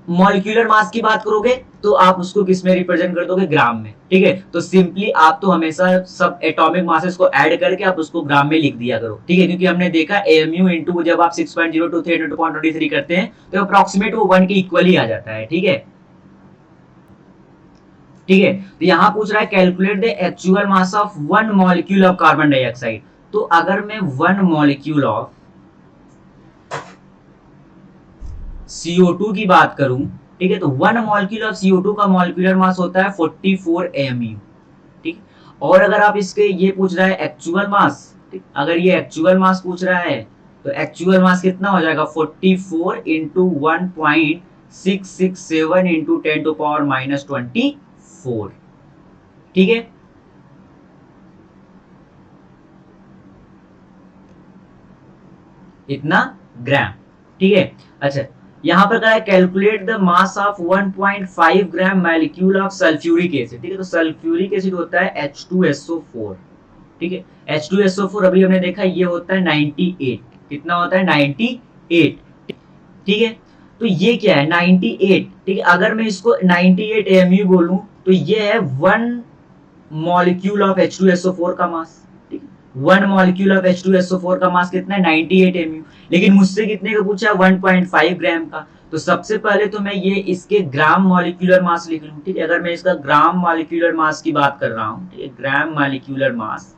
[SPEAKER 1] मॉलिक्यूलर मास की बात करोगे तो आप उसको किस में रिप्रेजेंट कर दोगे, ग्राम में। ठीक है, तो सिंपली आप तो हमेशा सब एटॉमिक मासेस को ऐड करके आप उसको ग्राम में लिख दिया करो। ठीक है, क्योंकि हमने देखा AMU इंटू जब आप 6.023 इंटू 10⁻23 करते हैं तो अप्रोक्सीमेट वो 1 के इक्वल ही आ जाता है। ठीक है, ठीक है, तो यहां पूछ रहा है calculate the actual mass of 1 molecule of carbon dioxide. तो अगर मैं 1 मॉलिक्यूल ऑफ CO2 की बात करूं, ठीक है, तो 1 मॉलिक्यूल ऑफ CO2 का मॉलिक्यूलर मास होता है 44 AMU। ठीक, और अगर आप इसके ये पूछ रहा है एक्चुअल मास, ठीक, अगर ये एक्चुअल मास पूछ रहा है तो एक्चुअल मास कितना हो जाएगा, 44 इंटू 1.667 इंटू 10⁻24। ठीक है, इतना ग्राम। ठीक है, अच्छा, यहां पर कहा है calculate the mass of 1.5 gram molecule of sulphuric acid. ठीक है, तो सल्फ्यूरिक एसिड होता है H2SO4। ठीक है, H2SO4 अभी हमने देखा ये होता है 98। कितना होता है, 98। ठीक है, तो ये क्या है 98। ठीक है, अगर मैं इसको 98 AMU बोलूं तो ये है 1 मॉलिक्यूल ऑफ H2SO4 का मास। 1 मॉलिक्यूल ऑफ H2SO4 का मास कितना है, 98 MU। लेकिन मुझसे कितने का पूछा, 1.5 ग्राम का। तो सबसे पहले तो मैं ये इसके ग्राम मॉलिक्यूलर मास लिख लूं। ठीक है, अगर मैं इसका ग्राम मॉलिक्यूलर मास की बात कर रहा हूं, ठीक है, ग्राम मॉलिक्यूलर मास,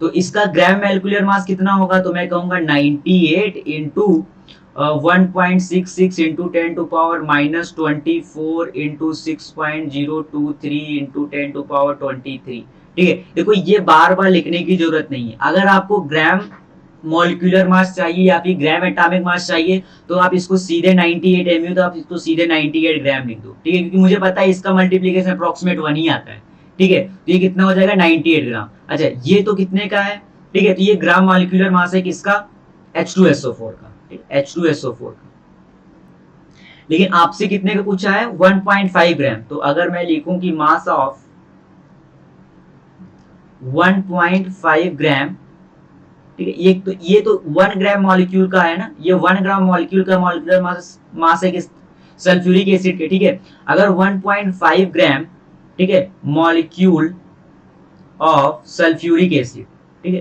[SPEAKER 1] तो इसका ग्राम मोलिकुलर मास कितना होगा, तो मैं कहूंगा 98 into 1.66 into 10 to power minus 24 into 6.023 into 10 to power 23। ठीक है, देखो ये बार बार लिखने की जरूरत नहीं है। अगर आपको ग्राम मॉलिक्यूलर मास चाहिए या फिर ग्राम एटॉमिक मास चाहिए तो आप इसको सीधे 98 एमयू, तो आप इसको सीधे 98 ग्राम लिख दो। ठीक है, क्योंकि मुझे पता है इसका मल्टीप्लीकेशन अप्रोक्सीमेट 1 ही आता है। ठीक है, तो ये कितना हो जाएगा 98 ग्राम। अच्छा, ये तो कितने का है, ठीक है, तो ये ग्राम मॉलिक्यूलर मास है किसका, H2SO4 का, ठीक है, H2SO4 का। लेकिन आपसे कितने का पूछा है, 1.5 ग्राम। तो अगर मैं लिखूं कि मास ऑफ 1.5 ग्राम, ठीक है, ये तो 1 ग्राम मॉलिक्यूल का है ना, ये 1 ग्राम मॉलिक्यूल का मॉलिक्यूलर मास है किस, सल्फ्यूरिक एसिड के। ठीक है, अगर 1.5 ग्राम, ठीक है, मॉलिक्यूल ऑफ सल्फ्यूरिक एसिड, ठीक है,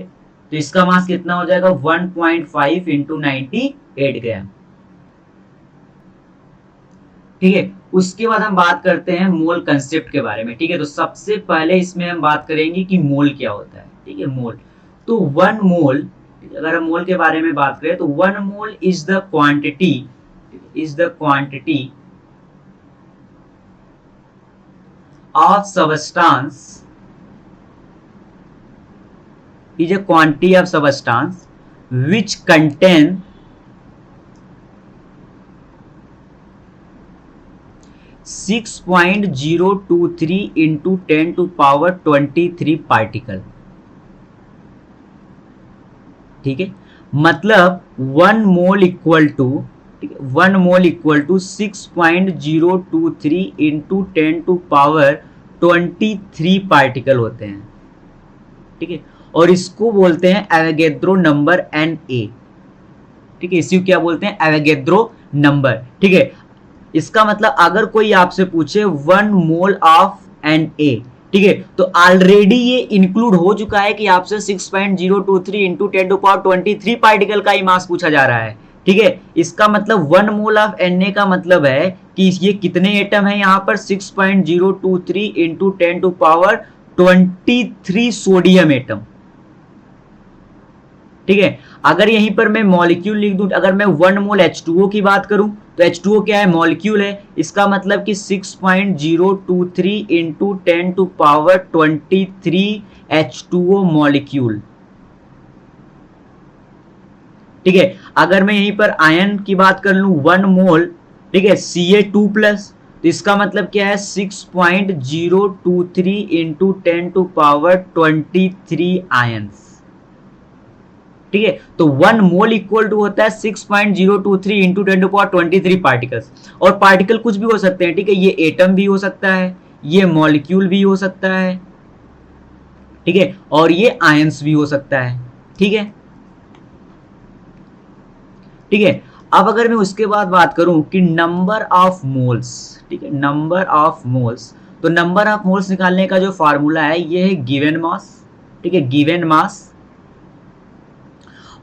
[SPEAKER 1] तो इसका मास कितना हो जाएगा 1.5 इंटू 98 ग्राम। ठीक है, उसके बाद हम बात करते हैं मोल कंसेप्ट के बारे में। ठीक है, तो सबसे पहले इसमें हम बात करेंगे कि मोल क्या होता है। ठीक है, मोल, तो 1 मोल, अगर हम मोल के बारे में बात करें तो 1 mole is the quantity of substance, is a quantity of substance which contain 6.023 into 10 to power 23 particle. ठीक है, मतलब 1 mole equal to, 1 mole equal to 6.023 into 10 to power 23 particle होते हैं। ठीक है, और इसको बोलते हैं एवोगैड्रो नंबर Na। ठीक है, इसी को क्या बोलते हैं, एवोगैड्रो नंबर। ठीक है, इसका मतलब अगर कोई आपसे पूछे 1 मोल ऑफ Na, ठीक है, तो ऑलरेडी ये इंक्लूड हो चुका है कि आपसे 6.023 इंटू 10 टू पावर 23 पार्टिकल का ही मास पूछा जा रहा है। ठीक है, इसका मतलब 1 मोल ऑफ Na का मतलब है कि ये कितने एटम है यहाँ पर, 6.023 into 10 to power 23 sodium atom. ठीक है, अगर यहीं पर मैं मॉलिक्यूल लिख दूं, अगर मैं 1 मोल H2O की बात करूं तो H2O क्या है, मॉलिक्यूल है। इसका मतलब कि 6.023 into 10 to power 23 H2O molecule. ठीक है, अगर मैं यहीं पर आयन की बात कर लूं 1 मोल, ठीक है, Ca2+, तो इसका मतलब क्या है 6.023 इंटू 10 टू पावर 23 आयंस। ठीक है, तो 1 मोल इक्वल टू होता है 6.023 इंटू 10 टू पावर 23 पार्टिकल्स। और पार्टिकल कुछ भी हो सकते हैं। ठीक है, ये एटम भी हो सकता है, ये मॉलिक्यूल भी हो सकता है, ठीक है, और ये आयंस भी हो सकता है। ठीक है, ठीक है, अब अगर मैं उसके बाद बात करूं कि नंबर ऑफ मोल्स, ठीक है, नंबर ऑफ मोल्स, तो नंबर ऑफ मोल्स निकालने का जो फार्मूला है ये है गिवन मास। ठीक है, गिवन मास,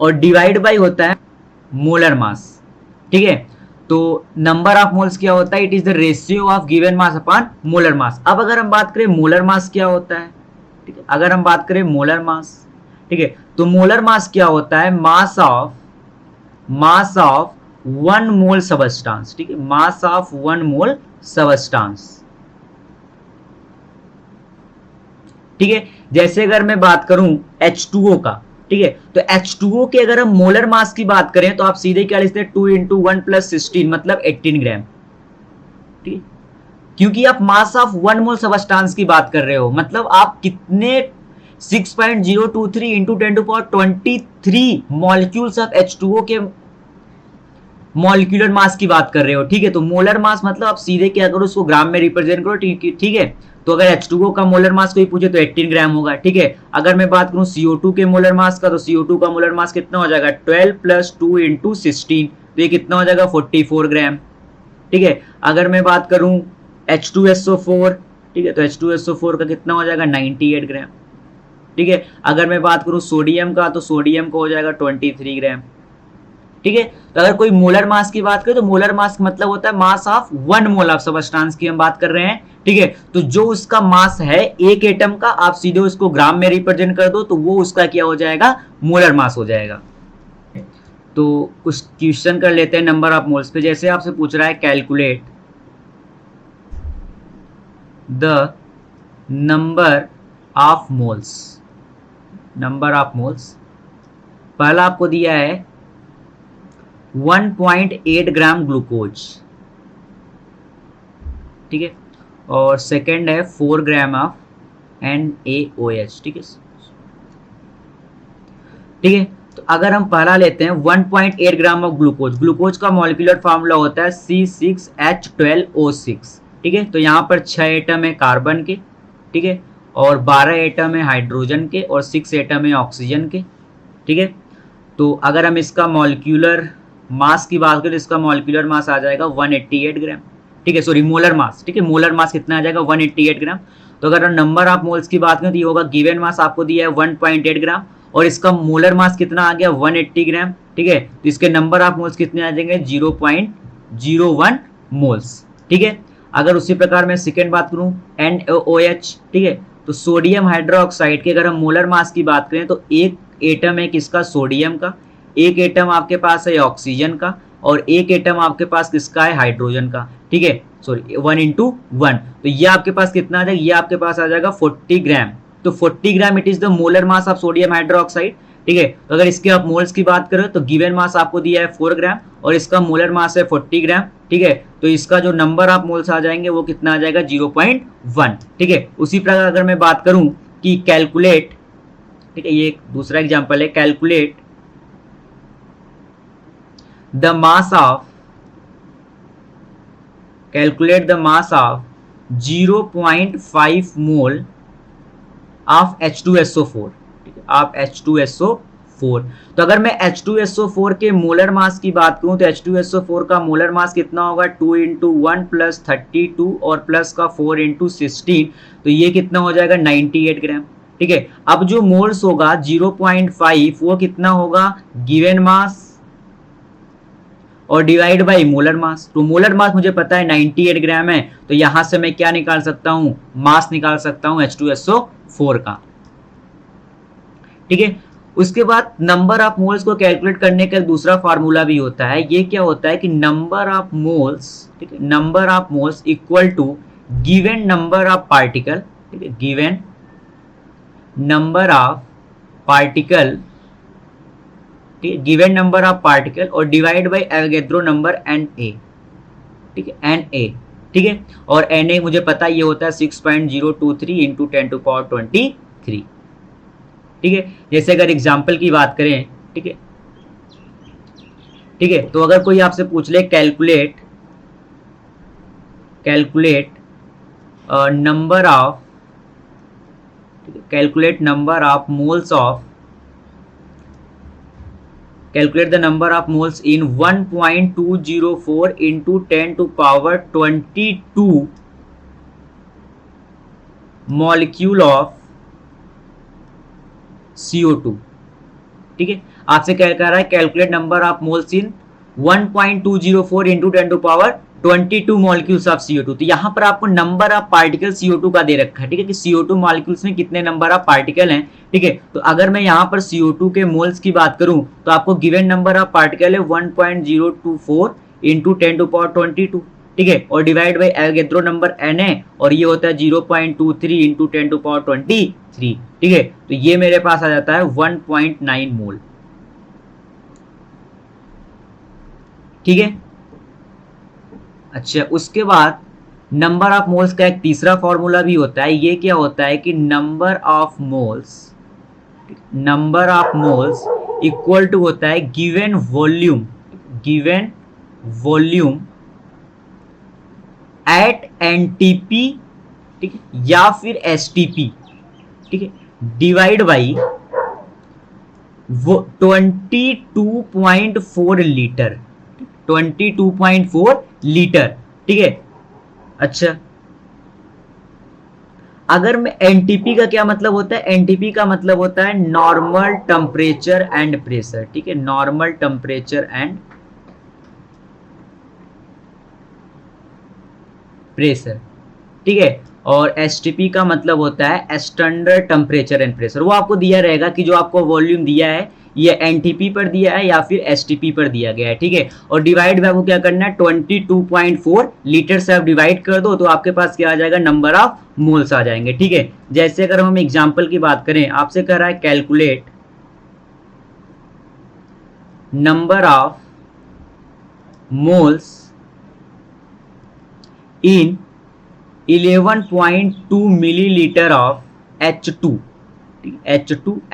[SPEAKER 1] और डिवाइड बाय होता है मोलर मास। ठीक है, तो नंबर ऑफ मोल्स क्या होता है, it is the ratio of given mass upon molar mass. अब अगर हम बात करें मोलर मास क्या होता है, ठीक है, अगर हम बात करें मोलर मास, ठीक है, तो मोलर मास क्या होता है, मास ऑफ 1 मोल सबस्टांस। ठीक है, मास ऑफ 1 मोल सबस्टांस। ठीक है, जैसे अगर मैं बात करूं H2O का, ठीक है, तो H2O के अगर हम मोलर मास की बात करें तो आप सीधे क्या लिखते हैं, 2 इंटू 1 प्लस 16 मतलब 18 ग्राम। ठीक है, क्योंकि आप मास ऑफ 1 मोल सबस्टांस की बात कर रहे हो, मतलब आप कितने 6.023 into 10 to power 23 molecules of H2O के मॉलिक्यूलर मास की बात कर रहे हो। ठीक है, तो मोलर मास मतलब आप सीधे क्या करो, उसको ग्राम में रिप्रेजेंट करो। ठीक है, तो अगर H2O का मोलर मास कोई पूछे तो 18 ग्राम होगा। ठीक है, अगर मैं बात करूं CO2 के मोलर मास का, तो CO2 का मोलर मास कितना हो जाएगा, 12 प्लस 2 इंटू 16, तो ये कितना हो जाएगा 44 ग्राम। ठीक है, अगर मैं बात करूं H2SO4, ठीक है, तो H2SO4 का कितना हो जाएगा 98 ग्राम। ठीक है, अगर मैं बात करूं सोडियम का, तो सोडियम का हो जाएगा 23 ग्राम। ठीक है, तो अगर कोई मोलर मास की बात करें तो मोलर मास मतलब होता है mass of 1 mole of substance की हम बात कर रहे हैं। ठीक है। तो जो उसका मास है एक एटम का, आप सीधे उसको ग्राम में रिप्रेजेंट कर दो तो वो उसका क्या हो जाएगा, मोलर मास हो जाएगा। तो कुछ क्वेश्चन कर लेते हैं नंबर ऑफ मोल्स पे। जैसे आपसे पूछ रहा है calculate the number of moles, number of moles. पहला आपको दिया है 1.8 ग्राम ग्लूकोज, ठीक है, और सेकंड है 4 ग्राम ऑफ NaOH, ठीक है, ठीक है। तो अगर हम पहला लेते हैं 1.8 ग्राम ऑफ ग्लूकोज, ग्लूकोज का मॉलिक्यूलर फार्मूला होता है C6H12O6, ठीक है। तो यहाँ पर 6 एटम है कार्बन के, ठीक है, और 12 एटम है हाइड्रोजन के, और 6 एटम है ऑक्सीजन के, ठीक है। तो अगर हम इसका मॉलिक्यूलर मास की बात करें तो इसका मॉलिक्यूलर मास आ जाएगा 188 ग्राम, ठीक है, सॉरी मोलर मास, ठीक है, मोलर मास कितना आ जाएगा 188 ग्राम। तो अगर हम नंबर ऑफ मोल्स की बात करें तो ये होगा, गिवन मास आपको दिया है 1.8 ग्राम और इसका मोलर मास कितना आ गया 180 ग्राम, ठीक है। तो इसके नंबर ऑफ मोल्स कितने आ जाएंगे 0.01 मोल्स, ठीक है। अगर उसी प्रकार मैं सेकेंड बात करूं NaOH, ठीक है, तो सोडियम हाइड्रोक्साइड के अगर हम मोलर मास की बात करें तो एक एटम है किसका, सोडियम का, एक एटम आपके पास है ऑक्सीजन का, और एक एटम आपके पास किसका है, हाइड्रोजन का, ठीक है, सॉरी 1:1। तो ये आपके पास कितना आ जाएगा, ये आपके पास आ जाएगा 40 ग्राम। तो 40 gram it is the molar mass of sodium hydroxide, ठीक है। तो अगर इसके आप मोल्स की बात करें तो गिवन मास आपको दिया है 4 ग्राम और इसका मोलर मास है 40 ग्राम, ठीक है। तो इसका जो नंबर ऑफ मोल्स आ जाएंगे वो कितना आ जाएगा 0.1, ठीक है। उसी प्रकार अगर मैं बात करूं कि कैलकुलेट, ठीक है, ये एक दूसरा एग्जांपल है, calculate the mass of 0.5 mole of H2SO4, ठीक है, ऑफ H2SO4। तो अगर मैं H2SO4 के मोलर मास की बात करूं तो H2SO4 का मोलर मास कितना होगा 2 × 1 + 32 और प्लस का 4 × 16, तो ये कितना हो जाएगा 98 ग्राम, ठीक है। अब जो मोल्स होगा 0.5 वो कितना होगा, गिवन मास और डिवाइड बाय मोलर मास। तो मोलर मास मुझे पता है 98 ग्राम है, तो यहां से मैं क्या निकाल सकता हूं, मास निकाल सकता हूं H2SO4 का, ठीक है। उसके बाद नंबर ऑफ मोल्स को कैलकुलेट करने का दूसरा फार्मूला भी होता है। ये क्या होता है कि नंबर ऑफ मोल्स, ठीक है, number of moles equal to given number of particle, ठीक है, given number of particle, given number of particle और divide by Avogadro number Na, ठीक है, Na, ठीक है। और Na मुझे पता ये होता है 6.023 × 10⁻23, ठीक है। जैसे अगर एग्जांपल की बात करें, ठीक है, ठीक है, तो अगर कोई आपसे पूछ ले calculate number of, calculate number of moles of, calculate the number of moles in 1.204 into 10⁻22 molecule of CO2, ठीक है। आपसे क्या कह रहा है, calculate number of moles in 1.204 into 10⁻22 molecules of CO2। तो यहां पर आपको नंबर ऑफ पार्टिकल CO2 का दे रखा है, ठीक है, कि CO2 मॉलिक्यूल्स में कितने नंबर ऑफ पार्टिकल हैं, ठीक है। तो अगर मैं यहां पर CO2 के मोल्स की बात करूं तो आपको गिवन नंबर ऑफ पार्टिकल है 1.024 × 10⁻22, ठीक है, और divide by Avogadro number Na और ये होता है 0.23 × 10⁻23, ठीक है। तो ये मेरे पास आ जाता है 1.9 मोल, ठीक है। अच्छा, उसके बाद नंबर ऑफ मोल्स का एक तीसरा फॉर्मूला भी होता है। ये क्या होता है कि number of moles equal to होता है गिवन वॉल्यूम एट एनटीपी, ठीक है, या फिर एसटीपी, ठीक है, डिवाइड बाई 22.4 लीटर, 22.4 लीटर, ठीक है। अच्छा, अगर मैं एनटीपी का क्या मतलब होता है, एनटीपी का मतलब होता है नॉर्मल टेम्परेचर एंड प्रेशर, ठीक है, नॉर्मल टेम्परेचर एंड प्रेशर, ठीक है। और एसटीपी का मतलब होता है स्टैंडर्ड टेम्परेचर एंड प्रेशर। वो आपको दिया रहेगा कि जो आपको वॉल्यूम दिया है ये एनटीपी पर दिया है या फिर एसटीपी पर दिया गया है, ठीक है। और डिवाइड में आपको क्या करना है, 22.4 लीटर से आप डिवाइड कर दो तो आपके पास क्या आ जाएगा, नंबर ऑफ मोल्स आ जाएंगे, ठीक है। जैसे अगर हम एग्जांपल की बात करें, आपसे कह रहा है calculate number of moles in 11.2 millilitre of H2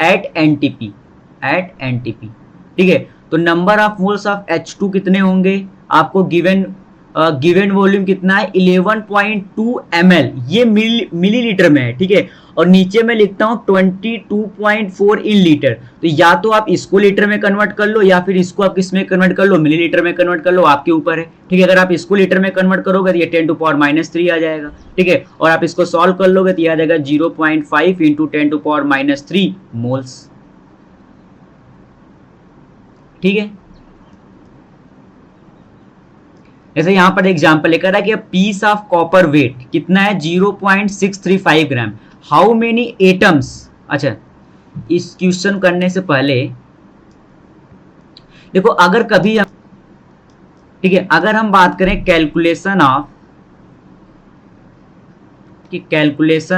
[SPEAKER 1] at NTP, ठीक है। तो number of moles of H2 कितने होंगे, आपको गिवन वॉल्यूम कितना है 11.2 ml, ये मिलीलीटर में है, ठीक है। और नीचे मैं लिखता हूं 22.4 इन लीटर, तो या तो आप इसको लीटर में कन्वर्ट कर लो या फिर इसको आप किस में कन्वर्ट कर लो, मिलीलीटर में कन्वर्ट कर लो, आपके ऊपर है, ठीक है। अगर आप इसको लीटर में कन्वर्ट करोगे तो ये 10⁻³ आ जाएगा, ठीक है। और आप इसको सॉल्व कर लोगे तो ये आ जाएगा 0.5 इंटू 10⁻³ मोल्स, ठीक है। जैसे यहां पर एग्जांपल लेकर है कि पीस ऑफ कॉपर वेट कितना है 0.635 ग्राम, हाउ मेनी एटम्स। अच्छा, इस क्वेश्चन करने से पहले देखो, अगर कभी हम, ठीक है, अगर हम बात करें calculation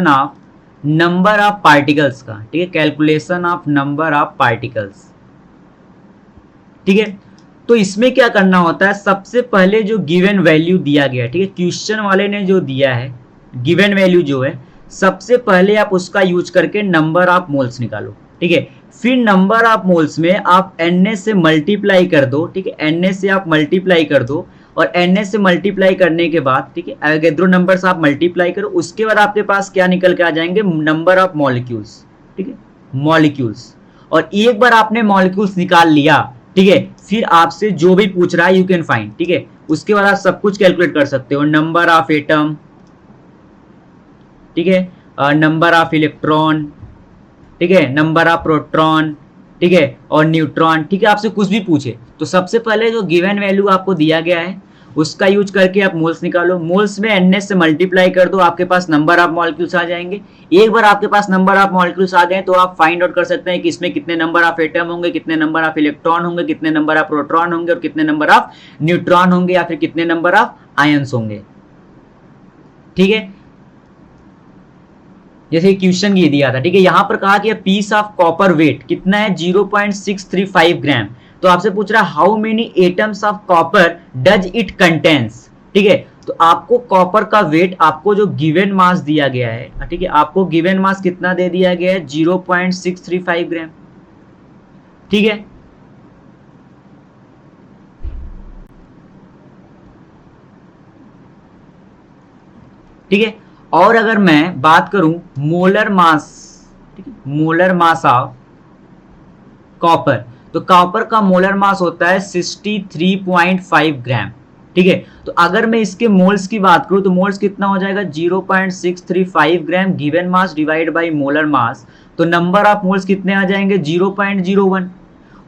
[SPEAKER 1] of number of particles का, ठीक है, calculation of number of particles, ठीक है। तो इसमें क्या करना होता है, सबसे पहले जो गिवन वैल्यू दिया गया, ठीक है, क्वेश्चन वाले ने जो दिया है गिवन वैल्यू जो है, सबसे पहले आप उसका यूज करके नंबर ऑफ मोल्स निकालो, ठीक है। फिर नंबर ऑफ मोल्स में आप Na से मल्टीप्लाई कर दो, ठीक है, Na से आप मल्टीप्लाई कर दो, और Na से मल्टीप्लाई करने के बाद, ठीक है, एवोगैड्रो नंबर से आप मल्टीप्लाई करो, उसके बाद आपके पास क्या निकल के आ जाएंगे, नंबर ऑफ मॉलिक्यूल्स, ठीक है, मॉलिक्यूल्स। और एक बार आपने मॉलिक्यूल्स निकाल लिया, ठीक है, फिर आपसे जो भी पूछ रहा है यू कैन फाइंड, ठीक है, उसके बाद आप सब कुछ कैलकुलेट कर सकते हो, नंबर ऑफ एटम, ठीक है, नंबर ऑफ इलेक्ट्रॉन, ठीक है, नंबर ऑफ प्रोटॉन, ठीक है, और न्यूट्रॉन, ठीक है। आपसे कुछ भी पूछे तो सबसे पहले जो गिवन वैल्यू आपको दिया गया है उसका यूज करके आप मोल्स निकालो, मोल्स में Na से मल्टीप्लाई कर दो, आपके पास नंबर ऑफ मॉलिक्यूल्स आ जाएंगे। एक बार आपके पास नंबर ऑफ मॉलिक्यूल्स आ गए तो आप फाइंड आउट कर सकते हैं कि इसमें कितने नंबर ऑफ एटम होंगे, कितने नंबर ऑफ इलेक्ट्रॉन होंगे, कितने नंबर ऑफ प्रोटॉन होंगे और कितने नंबर ऑफ न्यूट्रॉन होंगे या फिर कितने नंबर ऑफ आयंस होंगे, ठीक है। जैसे क्वेश्चन ये दिया था, ठीक है, यहां पर कहा कि पीस ऑफ कॉपर वेट कितना है 0.635 ग्राम, तो आपसे पूछ रहा है how many atoms of copper does it contains, ठीक है। तो आपको कॉपर का वेट, आपको जो गिवन मास दिया गया है, ठीक है, आपको गिवन मास कितना दे दिया गया है 0.635 ग्राम, ठीक है। ठीक है, और अगर मैं बात करूं मोलर मास, ठीक है, मोलर मास ऑफ कॉपर, तो कॉपर का मोलर मास होता है 63.5 ग्राम, ठीक है। तो अगर मैं इसके मोल्स की बात करूं तो मोल्स कितना हो जाएगा 0.635 gram given mass divide by molar mass, तो नंबर ऑफ मोल्स कितने आ जाएंगे 0.01।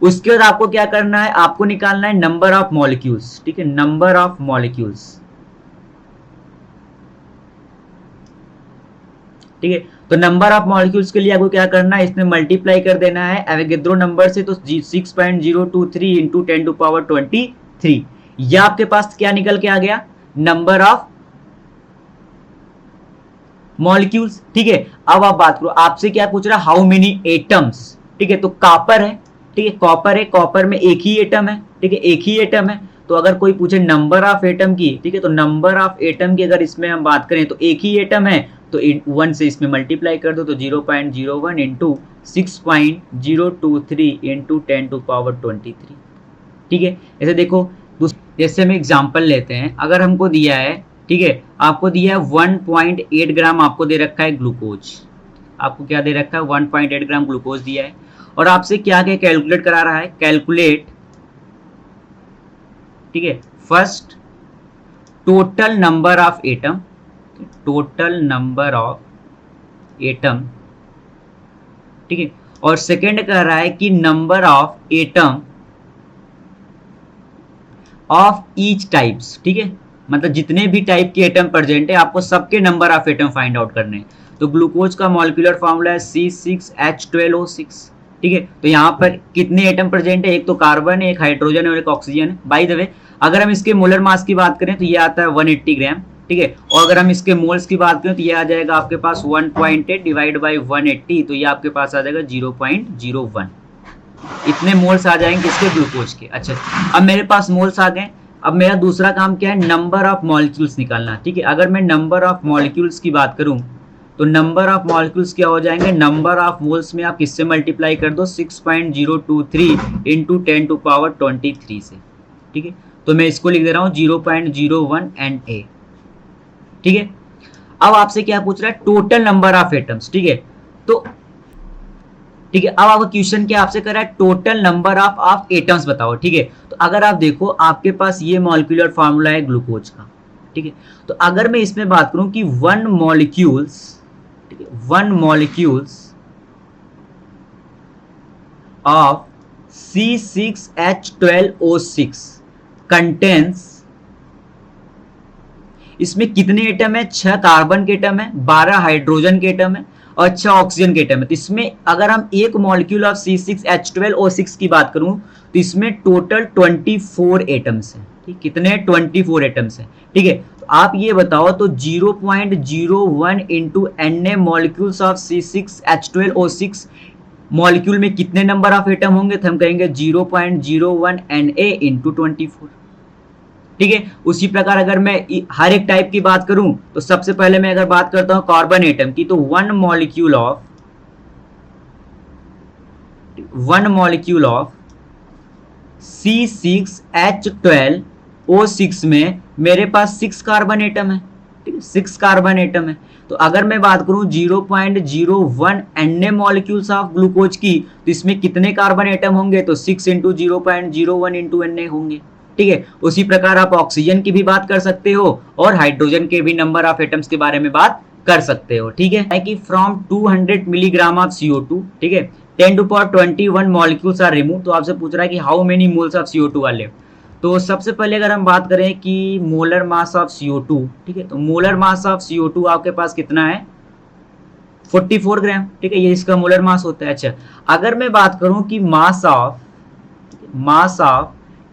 [SPEAKER 1] उसके बाद आपको क्या करना है, आपको निकालना है नंबर ऑफ मॉलिक्यूल्स, ठीक है, नंबर ऑफ मॉलिक्यूल्स, ठीक है। तो नंबर ऑफ मॉलिक्यूल्स के लिए आपको क्या करना है, इसमें मल्टीप्लाई कर देना है एवोगैड्रो नंबर से, तो 6.023 इंटू 10⁻23, यह आपके पास क्या निकल के आ गया, नंबर ऑफ मॉलिक्यूल्स, ठीक है। अब आप बात करो, आपसे क्या पूछ रहा है हाउ मेनी एटम्स, ठीक है। तो कॉपर है, ठीक है, कॉपर है, कॉपर में एक ही एटम है, ठीक है, एक ही एटम है। तो अगर कोई पूछे नंबर ऑफ एटम की, ठीक है, तो नंबर ऑफ एटम की अगर इसमें हम बात करें तो एक ही एटम है, तो 1 से इसमें मल्टीप्लाई कर दो, तो 0.01 इंटू 6.023 इंटू 10⁻23, ठीक है। ऐसे देखो, जैसे हम एग्जांपल लेते हैं, अगर हमको दिया है, ठीक है, आपको दिया है 1.8 ग्राम आपको दे रखा है ग्लूकोज, आपको क्या दे रखा है 1.8 ग्राम ग्लूकोज दिया है, और आपसे क्या क्या कैलकुलेट करा रहा है, कैलकुलेट, ठीक है, first total number of atom, total number of atom, ठीक है, और सेकेंड कह रहा है कि number of atom of each types, ठीक है, मतलब जितने भी टाइप के एटम प्रेजेंट है आपको सबके number of atom find out करने हैं। तो ग्लूकोज का मॉलिक्यूलर फार्मूला है C6H12O6। ठीक है, तो यहाँ पर कितने एटम प्रेजेंट है, एक तो कार्बन है, एक हाइड्रोजन है और एक ऑक्सीजन है। बाय द वे अगर हम इसके मोलर मास की बात करें तो ये आता है 180 ग्राम। ठीक है, और अगर हम इसके मोल्स की बात करें तो ये आ जाएगा आपके पास 1.8 डिवाइड बाई 180, तो ये आपके पास आ जाएगा 0.01। इतने मोल्स आ जाएंगे इसके ग्लूकोज के। अच्छा, अब मेरे पास मोल्स आ गए। अब मेरा दूसरा काम क्या है, नंबर ऑफ मॉलिक्यूल्स निकालना। ठीक है, अगर मैं नंबर ऑफ मॉलिक्यूल्स की बात करूं तो नंबर ऑफ मॉलिक्यूल्स क्या हो जाएंगे, नंबर ऑफ मोल्स में आप किससे मल्टीप्लाई कर दो, 6.023 इंटू 10⁻23 से। ठीक है, तो मैं इसको लिख दे रहा हूँ 0.01 Na। ठीक है, अब आपसे क्या पूछ रहा है, टोटल नंबर ऑफ एटम्स। ठीक है, तो ठीक है, अब आपका क्वेश्चन क्या आपसे कर रहा है, टोटल नंबर ऑफ एटम्स बताओ। ठीक है, तो अगर आप देखो आपके पास ये मॉलिक्यूलर फार्मूला है ग्लूकोज का। ठीक है, तो अगर मैं इसमें बात करूं कि वन मॉलिक्यूल्स, ठीक है, one molecules of C6H12O6 contains, इसमें कितने एटम है, 6 कार्बन के एटम है, 12 हाइड्रोजन के एटम है और 6 ऑक्सीजन के एटम है। तो इसमें अगर हम एक मॉलिक्यूल ऑफ C6H12O6 की बात करूं तो इसमें टोटल 24 एटम्स हैं। ठीक, कितने, 24 एटम्स हैं। ठीक है, तो आप ये बताओ तो 0.01 into Na molecules of C6H12O6 molecule में कितने नंबर ऑफ एटम होंगे, तो हम कहेंगे 0.01 Na इंटू 24। ठीक है, उसी प्रकार अगर मैं हर एक टाइप की बात करूं तो सबसे पहले मैं अगर बात करता हूं कार्बन एटम की, तो वन मॉलिक्यूल ऑफ C6H12O6 में मेरे पास 6 कार्बन एटम है। ठीक है, 6 कार्बन एटम है। तो अगर मैं बात करूं 0.01 Na मॉलिक्यूल्स ऑफ ग्लूकोज की, तो इसमें कितने कार्बन एटम होंगे, तो 6 इंटू 0.01 इंटू Na होंगे। ठीक है, उसी प्रकार आप ऑक्सीजन की भी बात कर सकते हो और हाइड्रोजन के भी नंबर ऑफ एटम्स के बारे में बात कर सकते हो। ठीक है, कि फ्रॉम 200 मिलीग्राम ऑफ CO2, ठीक है, 10⁻21 मॉलिक्यूल्स आर रिमूव। तो आपसे पूछ रहा है कि how many moles of CO2 are left. तो सबसे पहले अगर हम बात करें कि मोलर मास ऑफ CO2, ठीक है, तो मोलर मास ऑफ CO2 आपके पास कितना है, 44 ग्राम। ठीक है, ये इसका मोलर मास होता है। अच्छा, अगर मैं बात करूं कि मास ऑफ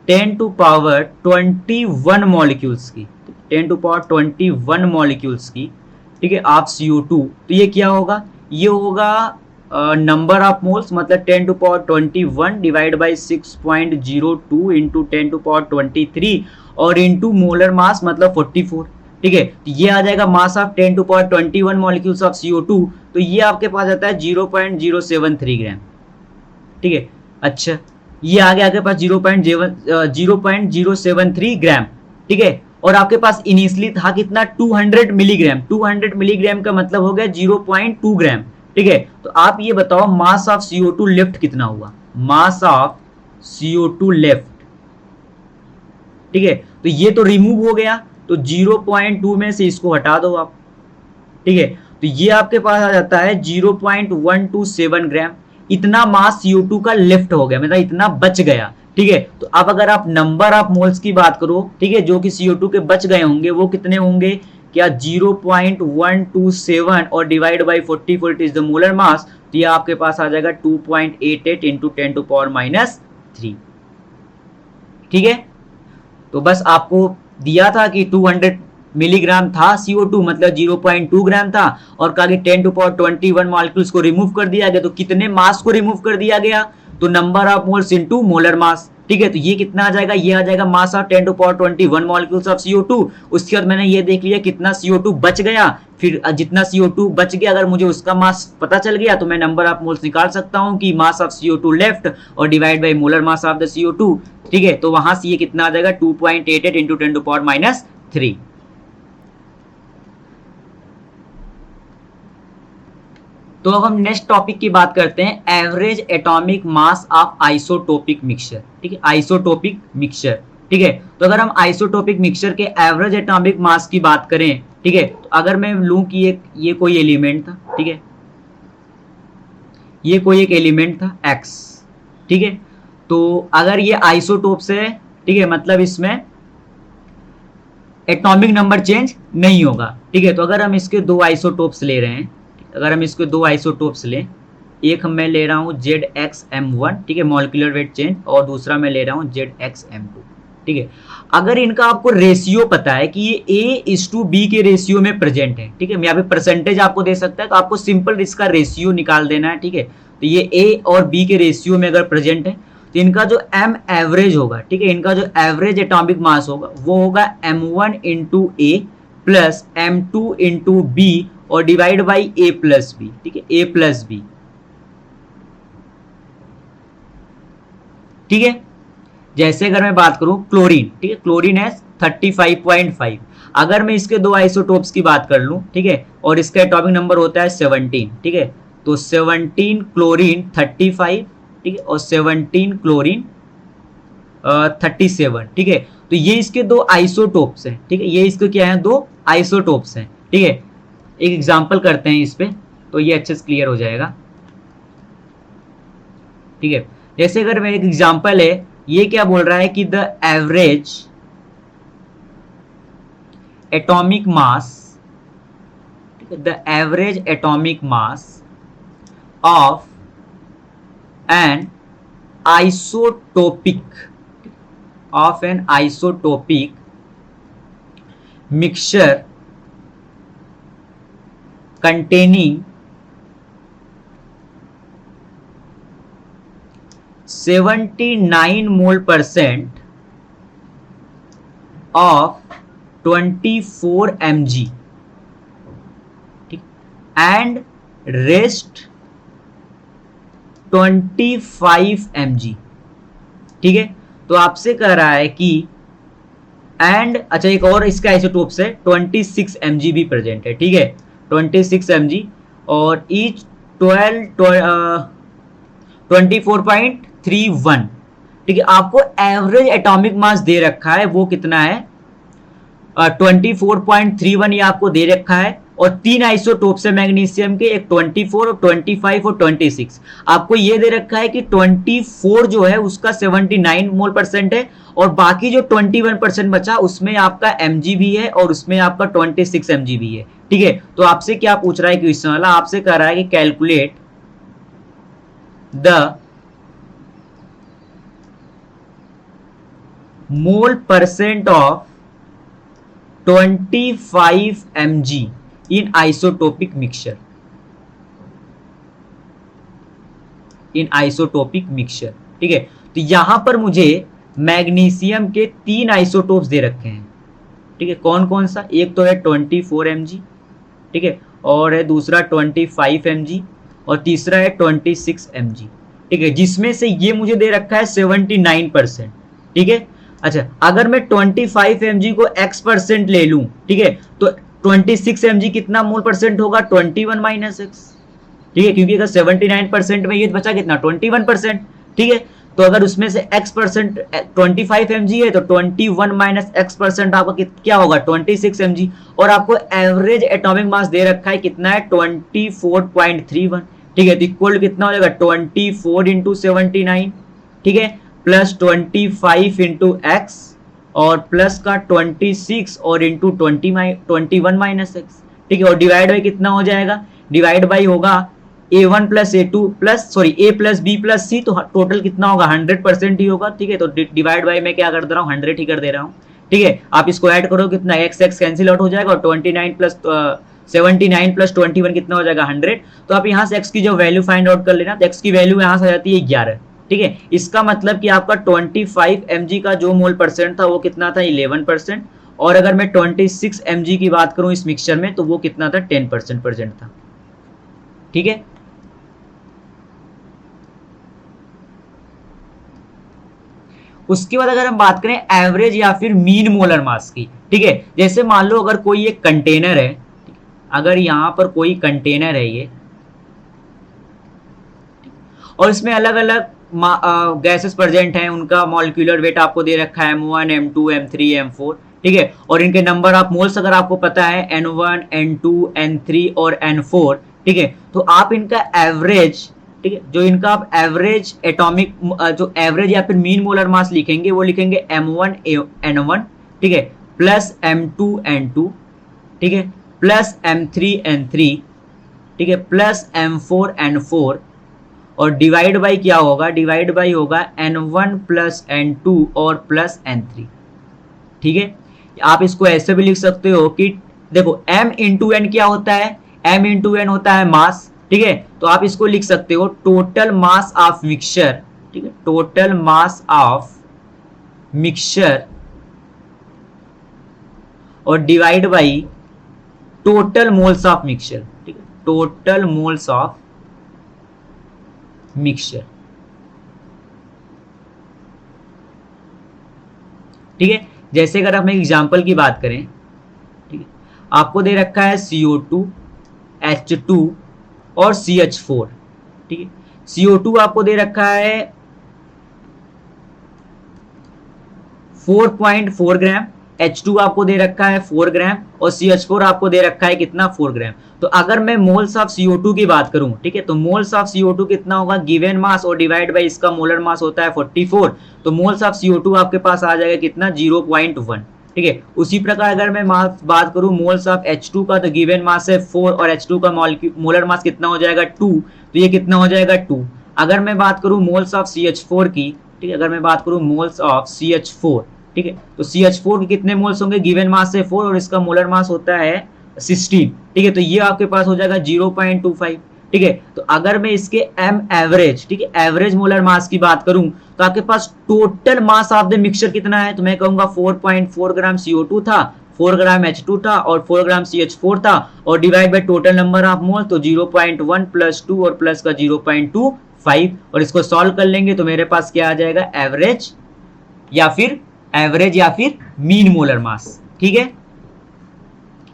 [SPEAKER 1] 10⁻21 मॉलिक्यूल्स की, 10⁻21 मॉलिक्यूल्स की, ठीक है, ऑफ CO2, तो ये क्या होगा, ये होगा नंबर ऑफ मोल्स, मतलब 10⁻21 डिवाइड बाई 6.02 इंटू 10⁻23 और इंटू मोलर मास मतलब 44। ठीक है, तो ये आ जाएगा mass of 10⁻21 molecules of CO2, तो ये आपके पास आता है 0.073 ग्राम। ठीक है, अच्छा, ये आ गया आपके पास 0.073 ग्राम। ठीक है, और आपके पास इनिशियली था कितना, 200 मिलीग्राम। 200 मिलीग्राम का मतलब हो गया 0.2 ग्राम। ठीक है, तो आप ये बताओ मास ऑफ CO2 लेफ्ट कितना हुआ, मास ऑफ CO2 लेफ्ट। ठीक है, तो ये तो रिमूव हो गया, तो 0.2 में से इसको हटा दो आप। ठीक है, तो ये आपके पास आ जाता है 0.127 ग्राम। इतना मास CO2 का लेफ्ट हो गया, मतलब इतना बच गया। ठीक है, तो अब अगर आप नंबर ऑफ मोल्स की बात करो, ठीक है, जो कि CO2 के बच गए होंगे वो कितने होंगे, क्या 0.127 और divide by 44 is the molar mass, तो ये आपके पास आ जाएगा 2.88 इंटू 10⁻³ ठीक है, तो बस आपको दिया था कि 200 मिलीग्राम था CO2, मतलब 0.2 ग्राम था, और कहा कि 10⁻21 मॉलिक्यूल्स को रिमूव कर दिया गया, तो कितने मास को रिमूव कर दिया गया, तो number of moles into molar mass. ठीक है, तो ये कितना आ जाएगा, ये आ जाएगा mass of 10⁻21 molecules of CO2। उसके बाद मैंने ये देख लिया कितना CO2 बच गया, फिर जितना CO2 बच गया अगर मुझे उसका मास पता चल गया तो मैं नंबर ऑफ मोल्स निकाल सकता हूं कि मास ऑफ CO2 लेफ्ट और divide by molar mass of the CO2। ठीक है, तो वहां से ये कितना आ जाएगा 2.88 इंटू 10⁻³ तो अब हम नेक्स्ट टॉपिक की बात करते हैं, average atomic mass of isotopic mixture. ठीक है, आइसोटोपिक मिक्सचर। ठीक है, तो अगर हम आइसोटोपिक मिक्सचर के एवरेज एटॉमिक मास की बात करें, ठीक है, तो अगर मैं लूं कि ये कोई एलिमेंट था, ठीक है, ये कोई एक एलिमेंट था X, ठीक है, तो अगर ये आइसोटोप से, ठीक है, मतलब इसमें एटॉमिक नंबर चेंज नहीं होगा। ठीक है, तो अगर हम इसके दो आइसोटोप्स ले रहे हैं, अगर हम इसके दो आइसोटोप्स लें, एक मैं ले रहा हूँ ZXM1, ठीक है, मॉलिक्यूलर वेट चेंज, और दूसरा मैं ले रहा हूँ ZXM2, ठीक है। अगर इनका आपको रेशियो पता है कि ये A:B के रेशियो में प्रेजेंट है, ठीक है, मैं यहाँ पे परसेंटेज आपको दे सकता है, तो आपको सिंपल इसका रेशियो निकाल देना है, ठीक है। तो ये A और B के रेशियो में अगर प्रेजेंट है तो इनका जो M एवरेज होगा, ठीक है, इनका जो एवरेज एटॉमिक मास होगा वो होगा M1 into A plus M2 into B और divide by A plus B, ठीक है, A प्लस बी, ठीक है। जैसे अगर मैं बात करूं क्लोरीन, ठीक है, क्लोरीन है 35.5, अगर मैं इसके दो आइसोटोप्स की बात कर लूं, ठीक है, और इसका एटॉमिक नंबर होता है 17, ठीक है, तो 17 क्लोरीन 35, ठीक है, और 17 क्लोरीन 37, ठीक है। तो ये इसके दो आइसोटोप्स हैं, ठीक है, ये इसके क्या है, दो आइसोटोप्स हैं, ठीक है। एक एग्जांपल करते हैं इस पे, तो ये अच्छे से क्लियर हो जाएगा, ठीक है। जैसे अगर मेरा एक एग्जांपल है, ये क्या बोल रहा है कि the average atomic mass, the average atomic mass of an isotopic mixture containing 79 mole% of 24 mg, and rest 25 mg, ठीक है। तो आपसे कह रहा है कि एंड अच्छा एक और इसका आइसोटोप्स है 26 mg भी प्रेजेंट है, ठीक है, 26 mg और ईच 24.31, ठीक है। आपको एवरेज एटॉमिक मास दे रखा है, वो कितना है 24.31 ये आपको दे रखा है, और तीन आइसोटोप्स है मैग्नीशियम के, एक 24 और 25 और 26। आपको ये दे रखा है कि 24 जो है उसका 79 मोल% है, और बाकी जो 21% बचा उसमें आपका mg भी है और उसमें आपका 26 mg भी है, ठीक है। तो आपसे क्या पूछ रहा है क्वेश्चन वाला, आपसे कह रहा है कि calculate the mole% of 25 mg in isotopic mixture, ठीक है। तो यहां पर मुझे मैग्नीशियम के तीन आइसोटोप्स दे रखे हैं, ठीक है। कौन कौन सा, एक तो है 24 mg, ठीक है, और है दूसरा 25 mg और तीसरा है 26 mg, ठीक है, जिसमें से ये मुझे दे रखा है 79%, ठीक है। अच्छा अगर मैं 25 mg को x% ले लूं, ठीक है, तो 26 mg कितना मोल% होगा 21 माइनस x, ठीक है, क्योंकि अगर 79% में ये बचा कितना 21%, ठीक है। तो अगर उसमें से x% 25 mg है तो 21 माइनस x% आपका क्या होगा 26 mg, और आपको एवरेज एटॉमिक मास दे रखा है कितना है 24.31, ठीक है। तो इक्वल कितना हो जाएगा 24 इंटू 79, ठीक है, प्लस 25 इंटू एक्स और प्लस का 26 और इंटू 21 माइनस एक्स, ठीक है, और डिवाइड बाई कितना हो जाएगा, डिवाइड बाई होगा a1 plus a2 plus sorry a plus b plus c, तो टोटल कितना होगा 100% ही होगा, ठीक है। तो डिवाइड बाई में क्या कर दे रहा हूँ 100 ही कर दे रहा हूँ, ठीक है। आप इसको ऐड करो कितना x कैंसिल आउट हो जाएगा और 29 प्लस 79 प्लस 21 कितना हो जाएगा 100। तो आप यहाँ से x की जो वैल्यू फाइंड आउट कर लेना, तो x की वैल्यू यहाँ से आ जाती है 11, ठीक है। इसका मतलब कि आपका 25 mg का जो मोल% था वो कितना था 11%, और अगर मैं 26 mg की बात करूं इस मिक्सचर में तो वो कितना था 10% प्रेजेंट था, ठीक है। उसके बाद अगर हम बात करें एवरेज या फिर मीन मोलर मास की, ठीक है, जैसे मान लो अगर कोई एक कंटेनर है, अगर यहां पर कोई कंटेनर है ये, और इसमें अलग अलग गैसेस प्रेजेंट हैं, उनका मॉलिक्यूलर वेट आपको दे रखा है M1 M2 M3 M4, ठीक है, और इनके नंबर ऑफ मोल्स अगर आपको पता है N1 N2 N3 और N4, ठीक है, तो आप इनका एवरेज, ठीक है, जो इनका आप एवरेज एटॉमिक जो एवरेज या फिर मीन मोलर मास लिखेंगे वो लिखेंगे M1 N1, ठीक है, प्लस M2N2, ठीक है, प्लस M3N3, ठीक है, प्लस M4N4, और डिवाइड बाई क्या होगा, डिवाइड बाई होगा N1 प्लस N2 और प्लस N3, ठीक है। आप इसको ऐसे भी लिख सकते हो कि देखो M इंटू एन क्या होता है, M इंटू एन होता है मास, ठीक है। तो आप इसको लिख सकते हो टोटल मास ऑफ मिक्सचर, ठीक है, टोटल मास ऑफ मिक्सचर और divide by total moles of mixture, ठीक है, टोटल मोल्स ऑफ मिक्सचर, ठीक है। जैसे अगर हम एक एग्जांपल की बात करें, ठीक है, आपको दे रखा है CO2, H2 और CH4, ठीक है। CO2 आपको दे रखा है 4.4 ग्राम, H2 आपको दे रखा है 4 ग्राम और CH4 आपको दे रखा है कितना, 4 ग्राम। तो अगर मैं मोल्स ऑफ CO2 की बात करूं, ठीक है, तो मोल्स ऑफ CO2 कितना होगा, गिवन मास और डिवाइड बाय इसका मोलर मास होता है 44, तो मोल्स ऑफ CO2 आपके पास आ जाएगा कितना, 0.1, ठीक है। उसी प्रकार अगर मैं बात करूं मोल्स ऑफ H2 का, तो गिवन मास है 4 और H2 का मोलर मास कितना हो जाएगा, 2, तो ये कितना हो जाएगा, 2। अगर मैं बात करूं मोल्स ऑफ CH4 की, ठीक है, अगर मैं बात करूं मोल्स ऑफ CH4, ठीक है, तो CH4 के कितने मोल्स होंगे, गिवन मास है 4 और इसका मोलर मास होता है 16, ठीक है, तो ये आपके पास हो जाएगा 0.25, ठीक है। तो अगर मैं इसके M एवरेज, ठीक है, एवरेज मोलर मास की बात करूं, तो आपके पास total mass of the mixture कितना है, तो मैं कहूंगा 4.4 ग्राम CO2 था, 4 ग्राम H2 था और 4 ग्राम CH4 था, और divide by total number of mole, तो 0.1 प्लस 2 और प्लस का 0.25, और इसको सॉल्व कर लेंगे तो मेरे पास क्या आ जाएगा, एवरेज या फिर मीन मोलर मास, ठीक है।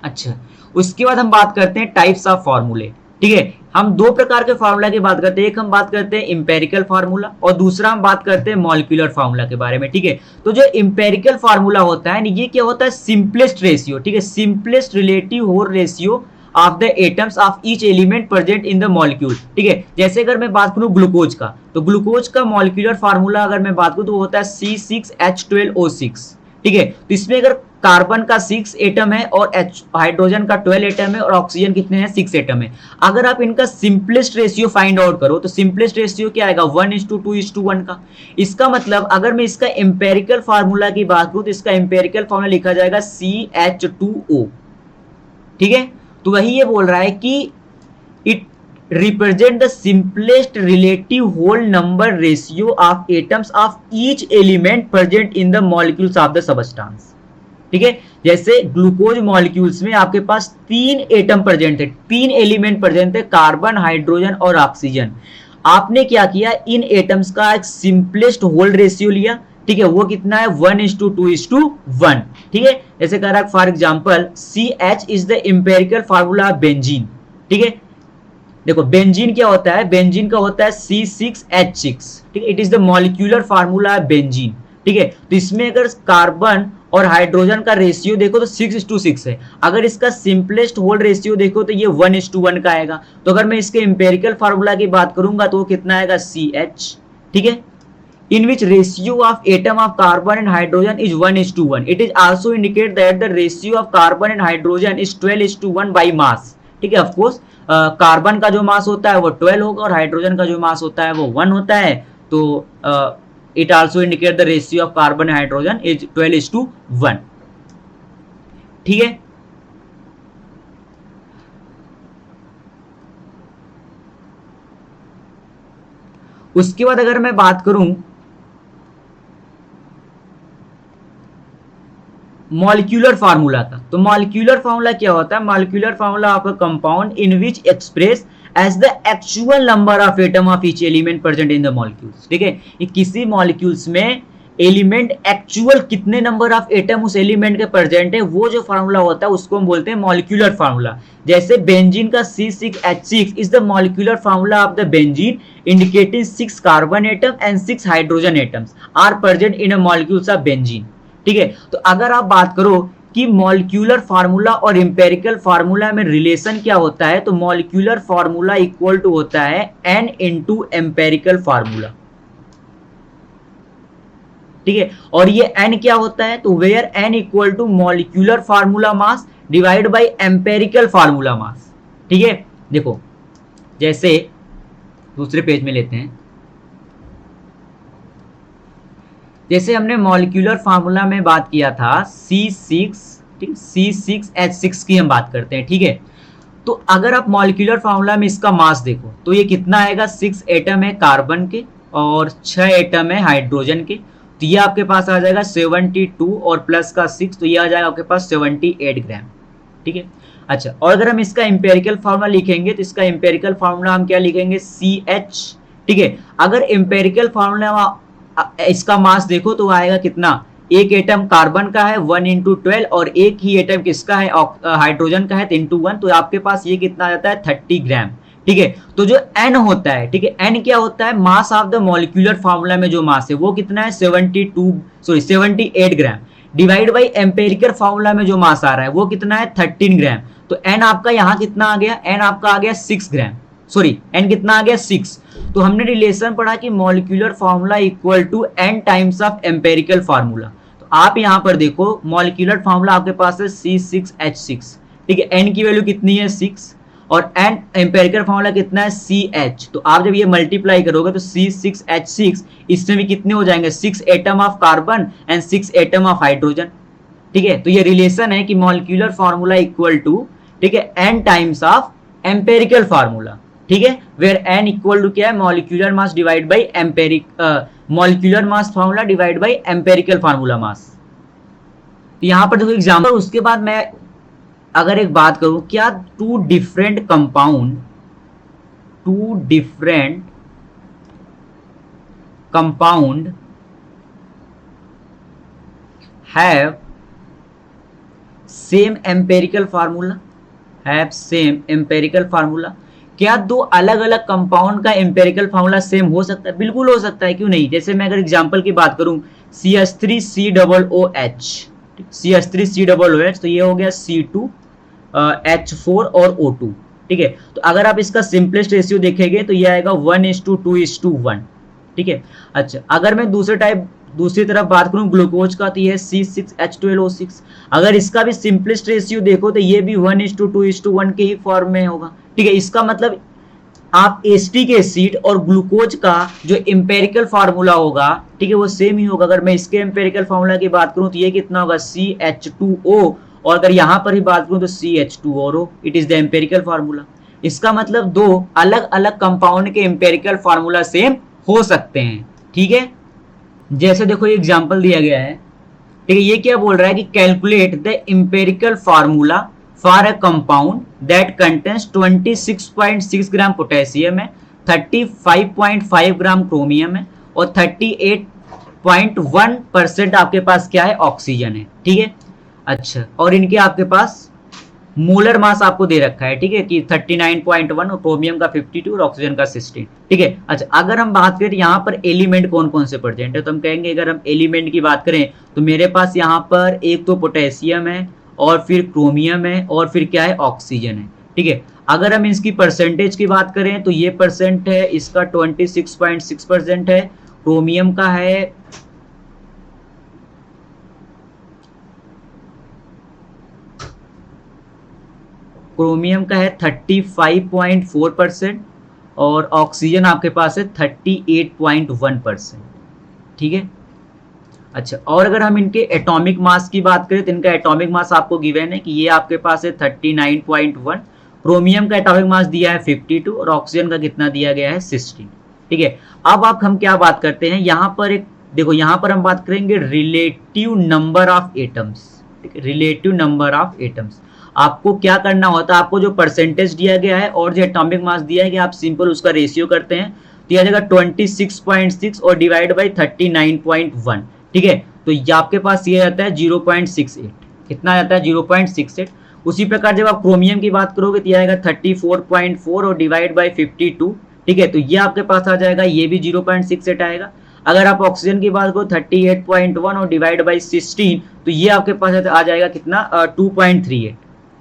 [SPEAKER 1] अच्छा, उसके बाद हम बात करते हैं टाइप्स ऑफ फॉर्मूले, ठीक है। हम दो प्रकार के फार्मूला की बात करते हैं, एक हम बात करते हैं इंपेरिकल फार्मूला और दूसरा हम बात करते हैं मॉलिक्यूलर फार्मूला के बारे में, ठीक है। तो जो इंपेरिकल फार्मूला होता है, ये क्या होता है, सिंपलेस्ट रेशियो, ठीक है, simplest relative whole ratio of the atoms of each element present in the molecule, ठीक है। जैसे अगर मैं बात करूं ग्लूकोज का, तो ग्लूकोज का मॉलिक्यूलर फार्मूला अगर मैं बात करूं तो होता है C6H12O6, ठीक है। तो इसमें अगर कार्बन का 6 एटम है और हाइड्रोजन का 12 एटम है और ऑक्सीजन कितने हैं, 6 एटम है। अगर आप इनका सिंपलेस्ट रेशियो फाइंड आउट करो तो सिंपलेस्ट रेशियो क्या आएगा, 1:2:1 का। इसका मतलब अगर मैं इसका एम्पेरिकल फार्मूला की बात करूं तो इसका एम्पेरिकल फार्मूला लिखा जाएगा CH2O, ठीक है। तो वही ये बोल रहा है कि it represent the simplest relative whole number ratio of atoms of each element present in the molecules of the substance, ठीक है। जैसे ग्लूकोज मॉलिक्यूल्स में आपके पास 3 एटम प्रेजेंट है, 3 एलिमेंट प्रेजेंट है, कार्बन, हाइड्रोजन और ऑक्सीजन। आपने क्या किया, इन एटम्स का एक सिंपलेस्ट होल रेशियो लिया, ठीक है, वो कितना है, 1:2:1, ठीक है। जैसे कह रहा है for example CH is the empirical formula of benzene, ठीक है। देखो बेंजीन क्या होता है, बेंजीन का होता है C6H6, ठीक है, it is the molecular formula of benzene, ठीक है। तो इसमें अगर कार्बन और हाइड्रोजन का रेशियो देखो तो 6:6 है। अगर इसका सिंपलेस्ट होल रेशियो देखो तो ये 1:1 का आएगा। तो अगर मैं इसके एम्पेरिकल फार्मूला की बात करूंगा तो वो कितना आएगा, CH, ठीक है, in which ratio of atom of carbon and hydrogen is 1:1. It is also indicate that the ratio of carbon and hydrogen is 12:1 by mass, ठीक है। ऑफकोर्स कार्बन का जो मास होता है वो 12 होगा और हाइड्रोजन का जो मास होता है वो 1 होता है। तो it also indicate the ratio of carbon and hydrogen is 12:1, ठीक है। उसके बाद अगर मैं बात करूं मॉलिक्यूलर फार्मूला का, तो मॉलिक्यूलर फार्मूला क्या होता है, molecular formula of a compound in which express as the actual number of atom of each element present in the molecules, ठीक है। ये किसी मॉलिक्यूल्स में एलिमेंट एक्चुअल कितने नंबर ऑफ एटम उस एलिमेंट के प्रेजेंट है, वो जो फार्मूला होता है उसको हम बोलते हैं मॉलिक्यूलर फार्मूला। जैसे बेंजीन का C6H6 is the molecular formula of the benzene indicating 6 carbon atom and 6 hydrogen atoms are present in a molecules of benzene, ठीक है। तो अगर आप बात करो कि मॉलिक्यूलर फार्मूला और इंपेरिकल फार्मूला में रिलेशन क्या होता है, तो मॉलिक्यूलर फार्मूला इक्वल टू होता है N into एम्पेरिकल फार्मूला, ठीक है। और ये n क्या होता है, तो where n equal to molecular formula mass divide by empirical formula mass, ठीक है। देखो जैसे दूसरे पेज में लेते हैं, जैसे हमने मॉलिक्यूलर फार्मूला में बात किया था C6, ठीक, C6H6 की हम बात करते हैं, ठीक है। तो अगर आप मॉलिक्यूलर फार्मूला में इसका मास देखो तो ये कितना आएगा, 6 एटम है कार्बन के और 6 एटम है हाइड्रोजन के, तो ये आपके पास आ जाएगा 72 और प्लस का 6, तो ये आ जाएगा आपके पास 78 ग्राम, ठीक है। अच्छा, और अगर हम इसका एम्पेरिकल फार्मूला लिखेंगे तो इसका एम्पेरिकल फार्मूला हम क्या लिखेंगे, CH, ठीक है। अगर एम्पेरिकल फार्मूला इसका मास देखो तो आएगा कितना, एक एटम कार्बन का है 1 × 12 और एक ही एटम किसका है, हाइड्रोजन का है 10 × 1, तो आपके पास ये कितना आ जाता है 30 ग्राम, ठीक है। तो जो n होता है, ठीक है, n क्या होता है, मास ऑफ द मॉलिक्यूलर फार्मूला में जो मास है वो कितना है 78 ग्राम, डिवाइड बाई एम्पेरिकल फार्मूला में जो मास आ रहा है वो कितना है 13 ग्राम, तो n आपका यहाँ कितना आ गया, n आपका आ गया 6 ग्राम, सॉरी n कितना आ गया 6। तो हमने रिलेशन पढ़ा कि molecular formula equal to n times of empirical formula, तो आप यहाँ पर देखो मॉलिक्यूलर फार्मूला आपके पास है C6H6, ठीक है, n की वैल्यू कितनी है 6 और n एम्पेरिकल फार्मूला कितना है CH, तो आप जब ये मल्टीप्लाई करोगे तो C6H6 इसमें भी कितने हो जाएंगे, 6 atom of carbon and 6 atom of hydrogen, ठीक है। तो ये रिलेशन है कि मॉलिक्यूलर फार्मूला इक्वल टू, ठीक है, n times of empirical formula, ठीक है, वेयर n इक्वल टू क्या है, molecular mass divide by molecular mass formula divide by empirical formula मास। तो यहां पर देखो एग्जांपल, उसके बाद मैं अगर एक बात करूं, क्या two different compound have same empirical formula, क्या दो अलग अलग कंपाउंड का एम्पेरिकल फार्मूला सेम हो सकता है, बिल्कुल हो सकता है, क्यों नहीं। जैसे मैं अगर एग्जांपल की बात करूं CH3COOH, तो ये हो गया C2H4 और O2, ठीक है। तो अगर आप इसका सिंपलेस्ट रेशियो देखेंगे तो ये आएगा 1:2:1, ठीक है। अच्छा, अगर मैं दूसरी तरफ बात करूं ग्लूकोज का, तो ये है C6H12O6, अगर इसका भी सिंपलेस्ट रेशियो देखो तो ये भी 1:2:1 के ही फॉर्म में होगा, ठीक है। इसका मतलब आप एसिटिक एसिड और ग्लूकोज का जो एम्पेरिकल फार्मूला होगा, ठीक है, वो सेम ही होगा। अगर मैं इसके एम्पेरिकल फार्मूला की बात करूं तो ये कितना होगा CH2O, और अगर यहां पर ही बात करूं तो CH2O, it is the empirical formula. इसका मतलब दो अलग अलग कंपाउंड के एम्पेरिकल फार्मूला सेम हो सकते हैं, ठीक है। जैसे देखो ये एग्जांपल दिया गया है, ठीक है, ये क्या बोल रहा है कि calculate the empirical formula for a compound that contains 26.6 gram potassium है, 35.5 ग्राम क्रोमियम है और 38.1% आपके पास क्या है, ऑक्सीजन है, ठीक है। अच्छा, और इनके आपके पास मोलर मास आपको दे रखा है, ठीक है, कि 39.1 और क्रोमियम का 52 और ऑक्सीजन का 16, ठीक है। अच्छा, अगर हम बात करें यहाँ पर एलिमेंट कौन कौन से प्रेजेंट है, तो हम कहेंगे अगर हम एलिमेंट की बात करें तो मेरे पास यहाँ पर एक तो पोटेशियम है और फिर क्रोमियम है और फिर क्या है, ऑक्सीजन है, ठीक है। अगर हम इसकी परसेंटेज की बात करें तो ये परसेंट है इसका 26.6% है, क्रोमियम का है क्रोमियम का है 35.4% और ऑक्सीजन आपके पास है 38.1%, ठीक है। अच्छा, और अगर हम इनके एटॉमिक मास की बात करें तो इनका एटॉमिक मास आपको गिवन है कि ये आपके पास है 39.1, क्रोमियम का एटॉमिक मास दिया है 52 और ऑक्सीजन का कितना दिया गया है 16, ठीक है। अब हम क्या बात करते हैं, यहाँ पर एक देखो, यहाँ पर हम बात करेंगे रिलेटिव नंबर ऑफ एटम्स, ठीक है, रिलेटिव नंबर ऑफ एटम्स। आपको क्या करना होता है, आपको जो परसेंटेज दिया गया है और जो एटॉमिक मास दिया है कि आप सिंपल उसका रेशियो करते हैं तो यह आ जाएगा 26.6 और डिवाइड बाई 39.1, ठीक है। तो ये आपके पास ये आता है 0.68, कितना आता है 0.68। उसी प्रकार जब आप क्रोमियम की बात करोगे तो यह आएगा 34.4 और डिवाइड बाई 52, ठीक है। तो ये आपके पास आ जाएगा, ये भी 0.68 आएगा। अगर आप ऑक्सीजन की बात करो 38.1 और डिवाइड बाई 16, तो ये आपके पास आ जाएगा कितना 2.38,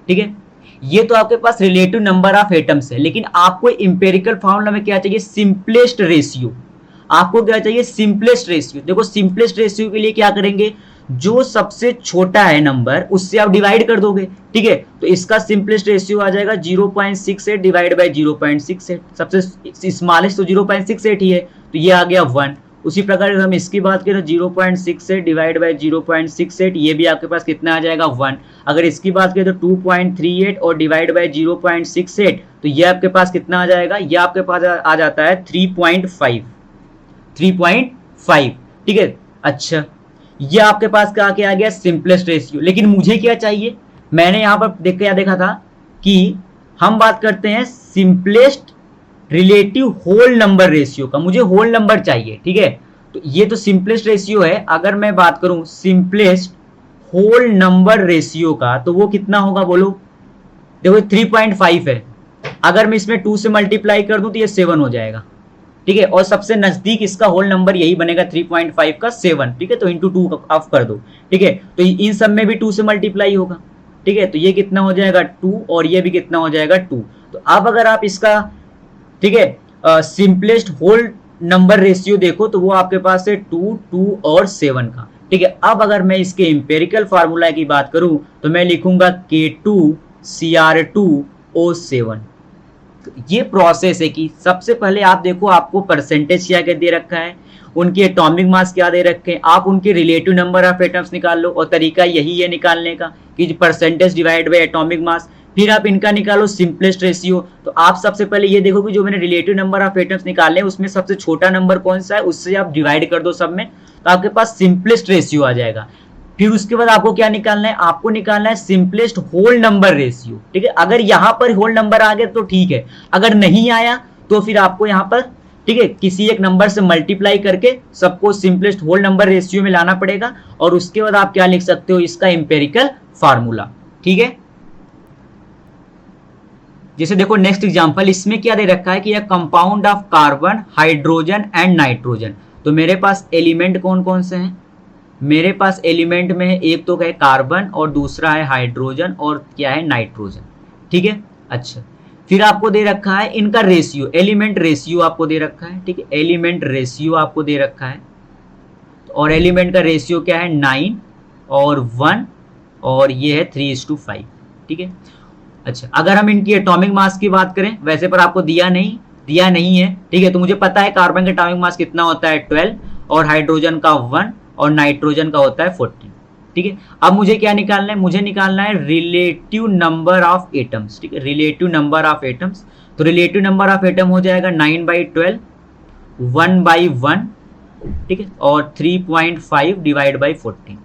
[SPEAKER 1] ठीक है। ये तो आपके पास रिलेटिव नंबर ऑफ एटम्स है, लेकिन आपको इंपेरिकल फार्मूला में क्या चाहिए, सिंपलेस्ट रेशियो। आपको क्या चाहिए, सिंपलेस्ट रेशियो। देखो सिंपलेस्ट रेशियो के लिए क्या करेंगे, जो सबसे छोटा है नंबर उससे आप डिवाइड कर दोगे, ठीक है। तो इसका सिंपलेस्ट रेशियो आ जाएगा 0.68 डिवाइड बाय 0.68, सबसे स्मॉलेस्ट तो 0.68 ही है, तो ये आ गया 1। उसी प्रकार हम इसकी बात करें 0.68 डिवाइड बाय 0.68, ये भी आपके पास कितना आ जाएगा 1। अगर इसकी बात करें तो 2.38 और डिवाइड बाय 0.68, तो ये आपके पास कितना आ जाएगा, ये आपके पास आ जाता है 3.5, ठीक है। अच्छा, ये आपके पास क्या आ गया, सिंपलेस्ट रेशियो। लेकिन मुझे क्या चाहिए, मैंने यहां पर क्या देखा था कि हम बात करते हैं simplest relative whole number ratio का, मुझे होल नंबर चाहिए, ठीक है। तो ये तो सिंपलेस्ट रेशियो है। अगर मैं बात करूं सिंपलेस्ट होल नंबर रेशियो का, तो वो कितना होगा बोलो, देखो 3.5 है, अगर मैं इसमें 2 से मल्टीप्लाई कर दूं तो ये 7 हो जाएगा, ठीक है। और सबसे नजदीक इसका होल नंबर यही बनेगा 3.5 का 7, ठीक है। तो इंटू 2 ऑफ कर दो, ठीक है। तो इन सब में भी 2 से मल्टीप्लाई होगा, ठीक है। तो ये कितना हो जाएगा 2, और ये भी कितना हो जाएगा 2। तो अब अगर आप इसका, ठीक है, सिंपलेस्ट होल नंबर रेशियो देखो तो वो आपके पास है 2, 2 और 7 का, ठीक है। अब अगर मैं इसके इंपेरिकल फार्मूला की बात करूं तो मैं लिखूंगा K2Cr2O7। ये प्रोसेस है कि सबसे पहले आप देखो आपको परसेंटेज क्या दे रखा है, उनके एटॉमिक मास क्या दे रखे हैं, आप उनके रिलेटिव नंबर ऑफ एटम्स निकाल लो। और तरीका यही है निकालने का कि percentage divide by atomic mass, फिर आप इनका निकालो सिंपलेस्ट रेशियो। तो आप सबसे पहले ये देखो कि जो मैंने रिलेटिव नंबर ऑफ एटम्स निकाले उसमें सबसे छोटा नंबर कौन सा है, उससे आप डिवाइड कर दो सब में, तो आपके पास सिंपलेस्ट रेशियो आ जाएगा। फिर उसके बाद आपको क्या निकालना है, आपको निकालना है सिंपलेस्ट होल नंबर रेशियो, ठीक है। अगर यहां पर होल नंबर आ गया तो ठीक है, अगर नहीं आया तो फिर आपको यहां पर, ठीक है, किसी एक नंबर से मल्टीप्लाई करके सबको सिंपलेस्ट होल नंबर रेशियो में लाना पड़ेगा। और उसके बाद आप क्या लिख सकते हो, इसका इंपेरिकल फार्मूला, ठीक है। जैसे देखो नेक्स्ट एग्जांपल, इसमें क्या दे रखा है कि यह compound of carbon, hydrogen and nitrogen. तो मेरे पास एलिमेंट कौन कौन से हैं, मेरे पास एलिमेंट में है एक तो है कार्बन और दूसरा है हाइड्रोजन और क्या है नाइट्रोजन, ठीक है। अच्छा, फिर आपको दे रखा है इनका रेशियो, एलिमेंट रेशियो आपको दे रखा है, ठीक है। एलिमेंट रेशियो आपको दे रखा है, और एलिमेंट का रेशियो क्या है 9 और 1, और ये है 3:5, ठीक है। अच्छा, अगर हम इनकी एटॉमिक मास की बात करें, वैसे पर आपको दिया नहीं है, ठीक है। तो मुझे पता है कार्बन का एटॉमिक मास कितना होता है 12, और हाइड्रोजन का 1, और नाइट्रोजन का होता है 14, ठीक है। अब मुझे क्या निकालना है, मुझे निकालना है रिलेटिव नंबर ऑफ एटम्स, ठीक है, रिलेटिव नंबर ऑफ एटम्स। तो रिलेटिव नंबर ऑफ एटम हो जाएगा 9/12, 1/1, ठीक है, और 3.5 डिवाइड बाई 14,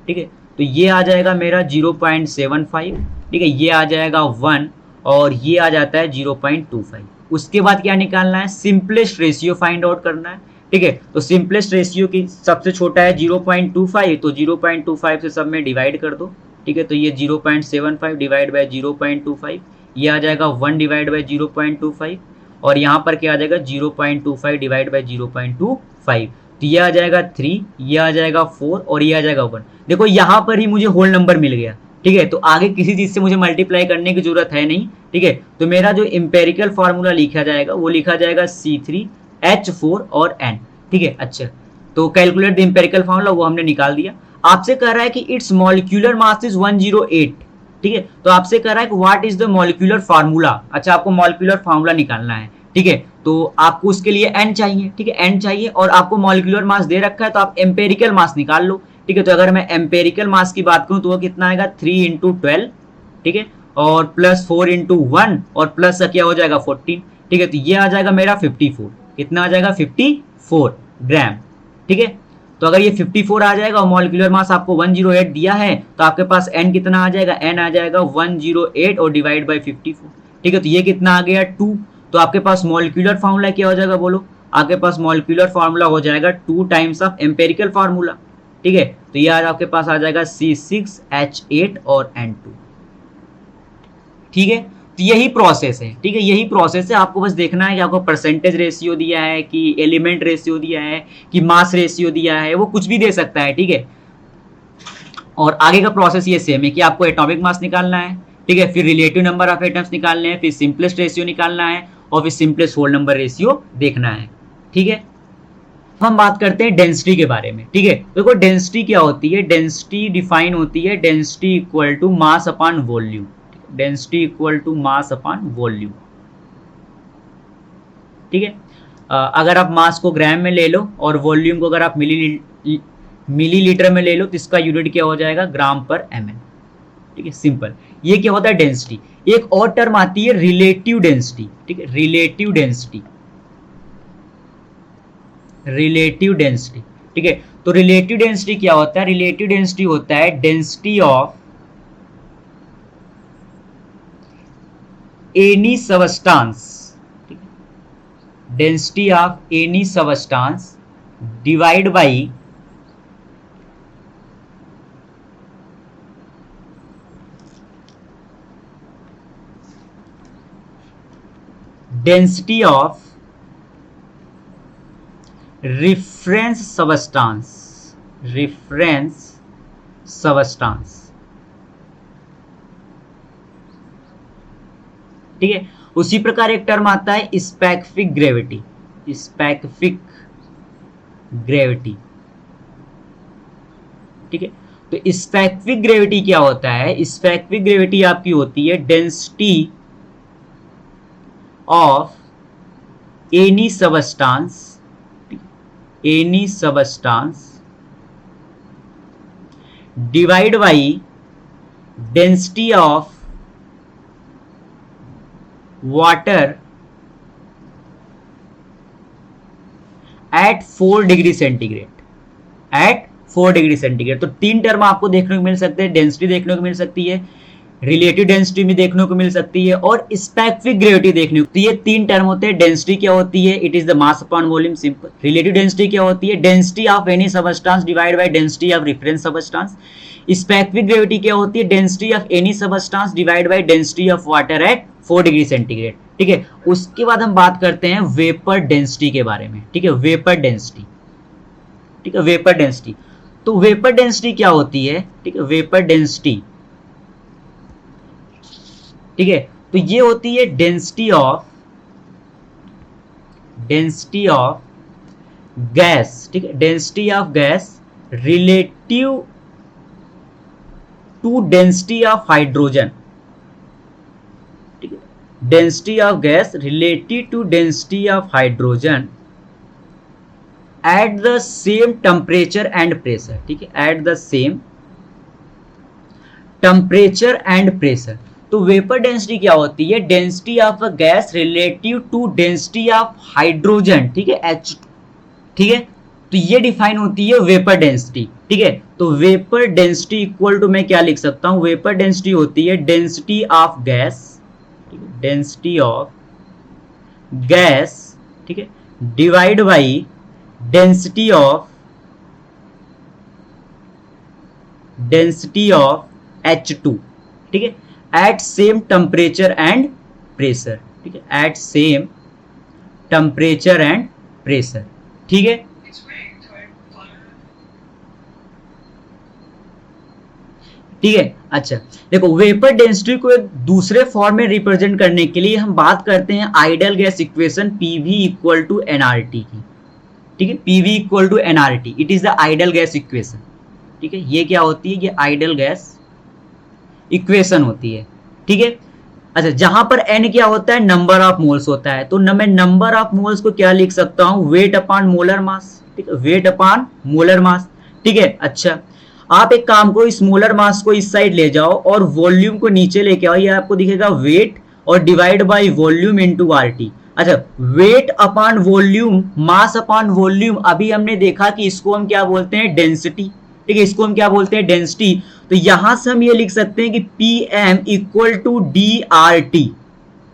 [SPEAKER 1] ठीक है। तो ये आ जाएगा मेरा 0.75, ठीक है, ये आ जाएगा 1, और ये आ जाता है 0.25। उसके बाद क्या निकालना है, सिंपलेस्ट रेशियो फाइंड आउट करना है, ठीक है। तो सिंपलेस्ट रेशियो की सबसे छोटा है 0.25, तो 0.25 से सब में डिवाइड कर दो, ठीक है। तो ये 0.75 डिवाइड बाय 0.25, ये आ जाएगा 1 डिवाइड बाय 0.25, और यहाँ पर क्या आ जाएगा 0.25 डिवाइड बाय 0.25, तो ये आ जाएगा 3, ये आ जाएगा 4, और ये आ जाएगा 1। देखो यहाँ पर ही मुझे होल नंबर मिल गया, ठीक है। तो आगे किसी चीज से मुझे मल्टीप्लाई करने की जरूरत है नहीं, ठीक है। तो मेरा जो इंपेरिकल फार्मूला लिखा जाएगा वो लिखा जाएगा C3H4 और N, ठीक है। अच्छा, तो कैलकुलेट द इंपेरिकल फार्मूला वो हमने निकाल दिया। आपसे कह रहा है कि इट्स मॉलिक्यूलर मास इज 108, ठीक है। तो आपसे कह रहा है कि what is the molecular formula. अच्छा, आपको मॉलिक्यूलर फार्मूला निकालना है, ठीक है। तो आपको उसके लिए N चाहिए, ठीक है, N चाहिए, और आपको मॉलिक्यूलर मास दे रखा है तो आप एम्पेरिकल मास निकाल लो, ठीक है। तो अगर मैं एम्पेरिकल मास की बात करूं तो वो कितना आएगा 3 × 12, ठीक है, और प्लस 4 × 1, और प्लस का क्या हो जाएगा 14, ठीक है। तो ये आ जाएगा मेरा 54, कितना आ जाएगा 54 ग्राम, ठीक है। तो अगर ये 54 आ जाएगा और मॉलिक्यूलर मास आपको 108 दिया है तो आपके पास N कितना आ जाएगा, N आ जाएगा 108 और डिवाइड बाई 54, ठीक है। तो ये कितना आ गया 2। तो आपके पास मॉलिक्यूलर फार्मूला क्या हो जाएगा बोलो, आपके पास मॉलिक्यूलर फार्मूला हो जाएगा 2 टाइम्स ऑफ एम्पेरिकल फार्मूला, ठीक है। तो ये आज आपके पास आ जाएगा C6H8 और N2, ठीक है। तो यही प्रोसेस है, ठीक है, यही प्रोसेस है। आपको बस देखना है कि आपको परसेंटेज रेशियो दिया है कि एलिमेंट रेशियो दिया है कि मास रेशियो दिया है, वो कुछ भी दे सकता है, ठीक है। और आगे का प्रोसेस ये सेम है कि आपको एटॉमिक मास निकालना है, ठीक है, फिर रिलेटिव नंबर ऑफ एटम्स निकालने हैं, फिर सिंपलेस्ट रेशियो निकालना है, और फिर सिंपलेस्ट होल नंबर रेशियो देखना है, ठीक है। हम बात करते हैं डेंसिटी के बारे में, ठीक है। देखो डेंसिटी क्या होती है, डेंसिटी डिफाइन होती है density equal to mass upon volume, density equal to mass upon volume, ठीक है। अगर आप मास को ग्राम में ले लो और वॉल्यूम को अगर आप मिलीलीटर में ले लो तो इसका यूनिट क्या हो जाएगा, ग्राम पर ml, ठीक है, सिंपल। ये क्या होता है, डेंसिटी। एक और टर्म आती है रिलेटिव डेंसिटी, ठीक है, रिलेटिव डेंसिटी, रिलेटिव डेंसिटी, ठीक है। तो रिलेटिव डेंसिटी क्या होता है, रिलेटिव डेंसिटी होता है density of any substance, density of any substance divide by density of reference substance, reference substance, ठीक है। उसी प्रकार एक टर्म आता है स्पेसिफिक ग्रेविटी, स्पेसिफिक ग्रेविटी, ठीक है। तो स्पेसिफिक ग्रेविटी क्या होता है, स्पेसिफिक ग्रेविटी आपकी होती है density of any substance, any substance divide by density of water at 4 degree centigrade, at 4 degree centigrade. तो तीन टर्म आपको देखने को मिल सकते हैं, डेंसिटी देखने को मिल सकती है, रिलेटिव डेंसिटी भी देखने को मिल सकती है और स्पेसिफिक ग्रेविटी देखने को। तो ये तीन टर्म होते हैं। डेंसिटी क्या होती है, it is the mass upon volume, simple. Relative density क्या होती है, density of any substance divide by density of reference substance. Specific gravity क्या होती है, density of any substance divide by density of water at 4 degree centigrade, ठीक है। उसके बाद हम बात करते हैं वेपर डेंसिटी के बारे में, ठीक है, वेपर डेंसिटी, ठीक है, वेपर डेंसिटी। तो वेपर डेंसिटी क्या होती है, ठीक है, वेपर डेंसिटी, ठीक है। तो ये होती है डेंसिटी ऑफ गैस, ठीक है, density of gas relative to density of hydrogen, ठीक है, density of gas relative to density of hydrogen at the same temperature and pressure, ठीक है, at the same temperature and pressure. तो वेपर डेंसिटी क्या होती है, density of a gas relative to density of hydrogen, ठीक है, H, ठीक है। तो ये डिफाइन होती है वेपर डेंसिटी, ठीक है। तो वेपर डेंसिटी इक्वल टू मैं क्या लिख सकता हूं, वेपर डेंसिटी होती है density of gas, density of gas, ठीक है, divide by density of H2, ठीक है, at same temperature and pressure, ठीक है, at same temperature and pressure, ठीक है। ठीक है, अच्छा देखो वेपर डेंसिटी को एक दूसरे फॉर्म में रिप्रेजेंट करने के लिए हम बात करते हैं ideal gas equation PV equal to NRT की, ठीक है, PV equal to NRT, it is the ideal gas equation, ठीक है। ये क्या होती है, ये आइडियल गैस इक्वेशन होती है, ठीक है। अच्छा जहां पर n क्या होता है, नंबर ऑफ मोल्स होता है, तो मैं नंबर ऑफ मोल्स को क्या लिख सकता हूं, वेट अपॉन मोलर मास, ठीक है, वेट अपॉन मोलर मास, ठीक है। अच्छा आप एक काम करो, इस मोलर मास को इस साइड ले जाओ और वॉल्यूम को नीचे लेके आओ, ये आपको दिखेगा वेट और divide by volume into RT. अच्छा weight upon volume, mass upon volume, अभी हमने देखा कि इसको हम क्या बोलते हैं, डेंसिटी, ठीक है, इसको हम क्या बोलते हैं, डेंसिटी। तो यहां से हम ये लिख सकते हैं कि PM equal to D R T,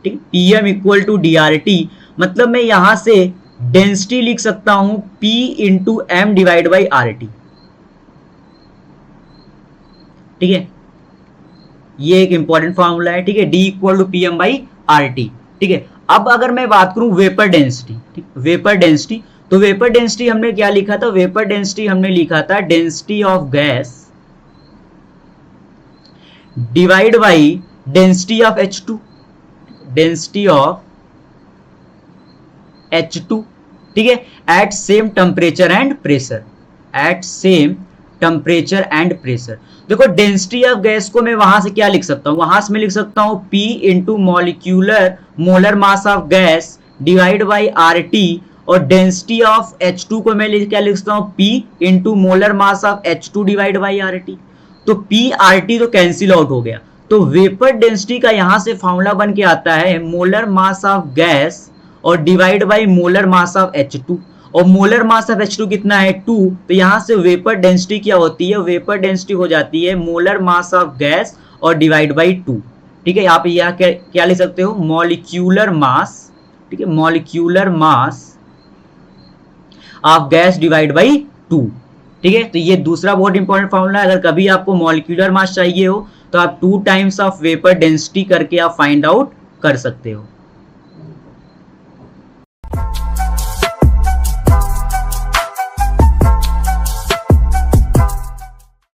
[SPEAKER 1] ठीक, PM equal to D R T, मतलब मैं यहां से डेंसिटी लिख सकता हूं P into M divide by R T, ठीक है, ये एक इंपॉर्टेंट फॉर्मूला है, ठीक है, D equal to P M by R T, ठीक है। अब अगर मैं बात करूं वेपर डेंसिटी, ठीक, वेपर डेंसिटी, तो वेपर डेंसिटी हमने क्या लिखा था, वेपर डेंसिटी हमने लिखा था density of gas divide by density of H2, density of H2, ठीक है, at same temperature and pressure, at same temperature and pressure. देखो डेंसिटी ऑफ गैस को मैं वहां से क्या लिख सकता हूं, वहां से मैं लिख सकता हूं P into molecular molar mass of gas divide by RT, और डेंसिटी ऑफ H2 को मैं क्या लिख सकता हूं P into molar mass of H2 divide by RT। तो P RT तो कैंसिल आउट हो गया, तो वेपर डेंसिटी का यहां से फॉर्मूला बन के आता है मोलर मास ऑफ गैस और divide by molar mass of H2, और मोलर मास ऑफ H2 कितना है 2, तो यहां से वेपर डेंसिटी क्या होती है, वेपर डेंसिटी हो जाती है मोलर मास ऑफ गैस और डिवाइड बाई 2। ठीक है, यहाँ पे यह क्या लिख सकते हो मॉलिक्यूलर मास, ठीक है, molecular mass of gas divide by 2। ठीक है, तो ये दूसरा बहुत इंपॉर्टेंट फॉर्मूला है। अगर कभी आपको मॉलिक्यूलर मास चाहिए हो तो आप 2 टाइम्स ऑफ वेपर डेंसिटी करके आप फाइंड आउट कर सकते हो।